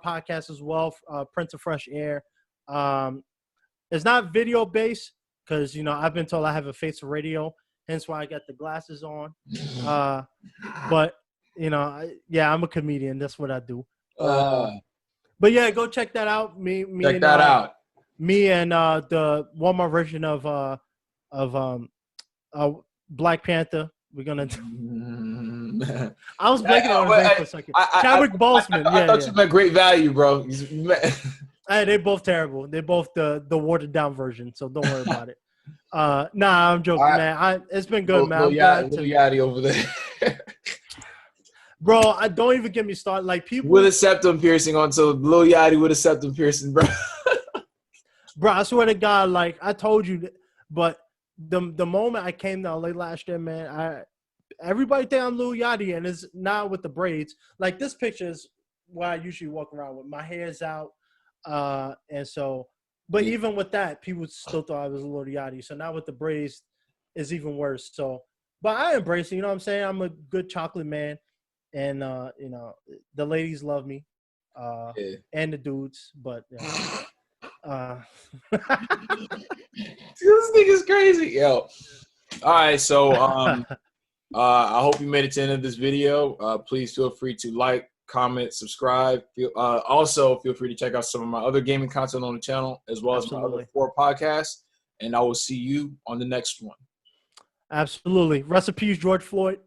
podcast as well, Prince of Fresh Air. It's not video based because, you know, I've been told I have a face for radio, hence why I got the glasses on. But you know, I'm a comedian. That's what I do. But yeah, go check that out. Check that out. Me and the Walmart version of Black Panther. We're gonna. I was blanking on his name for a second. Chadwick Boseman. I thought you meant Great Value, bro. Hey, they're both terrible. They're both the watered down version, so don't worry about it. Nah, I'm joking, man. It's been good, man. Lil Yachty over there. Bro, I don't even get me started. Like, people with a septum piercing on, so Lil Yachty with a septum piercing, bro. Bro, I swear to God, like I told you, but the moment I came to LA last year, man, everybody think I'm Lil Yachty, and it's not with the braids. Like, this picture is what I usually walk around with. My hair's out, and so. But even with that, people still thought I was Lil Yachty. So now with the braids, it's even worse. So, but I embrace it. You know what I'm saying? I'm a good chocolate man, and you know, the ladies love me, and the dudes. But. This nigga's crazy, yo. All right, so I hope you made it to the end of this video. Please feel free to like, comment, subscribe. Also, feel free to check out some of my other gaming content on the channel, as well as my other 4 podcasts. And I will see you on the next one. Absolutely. Rest in peace, George Floyd.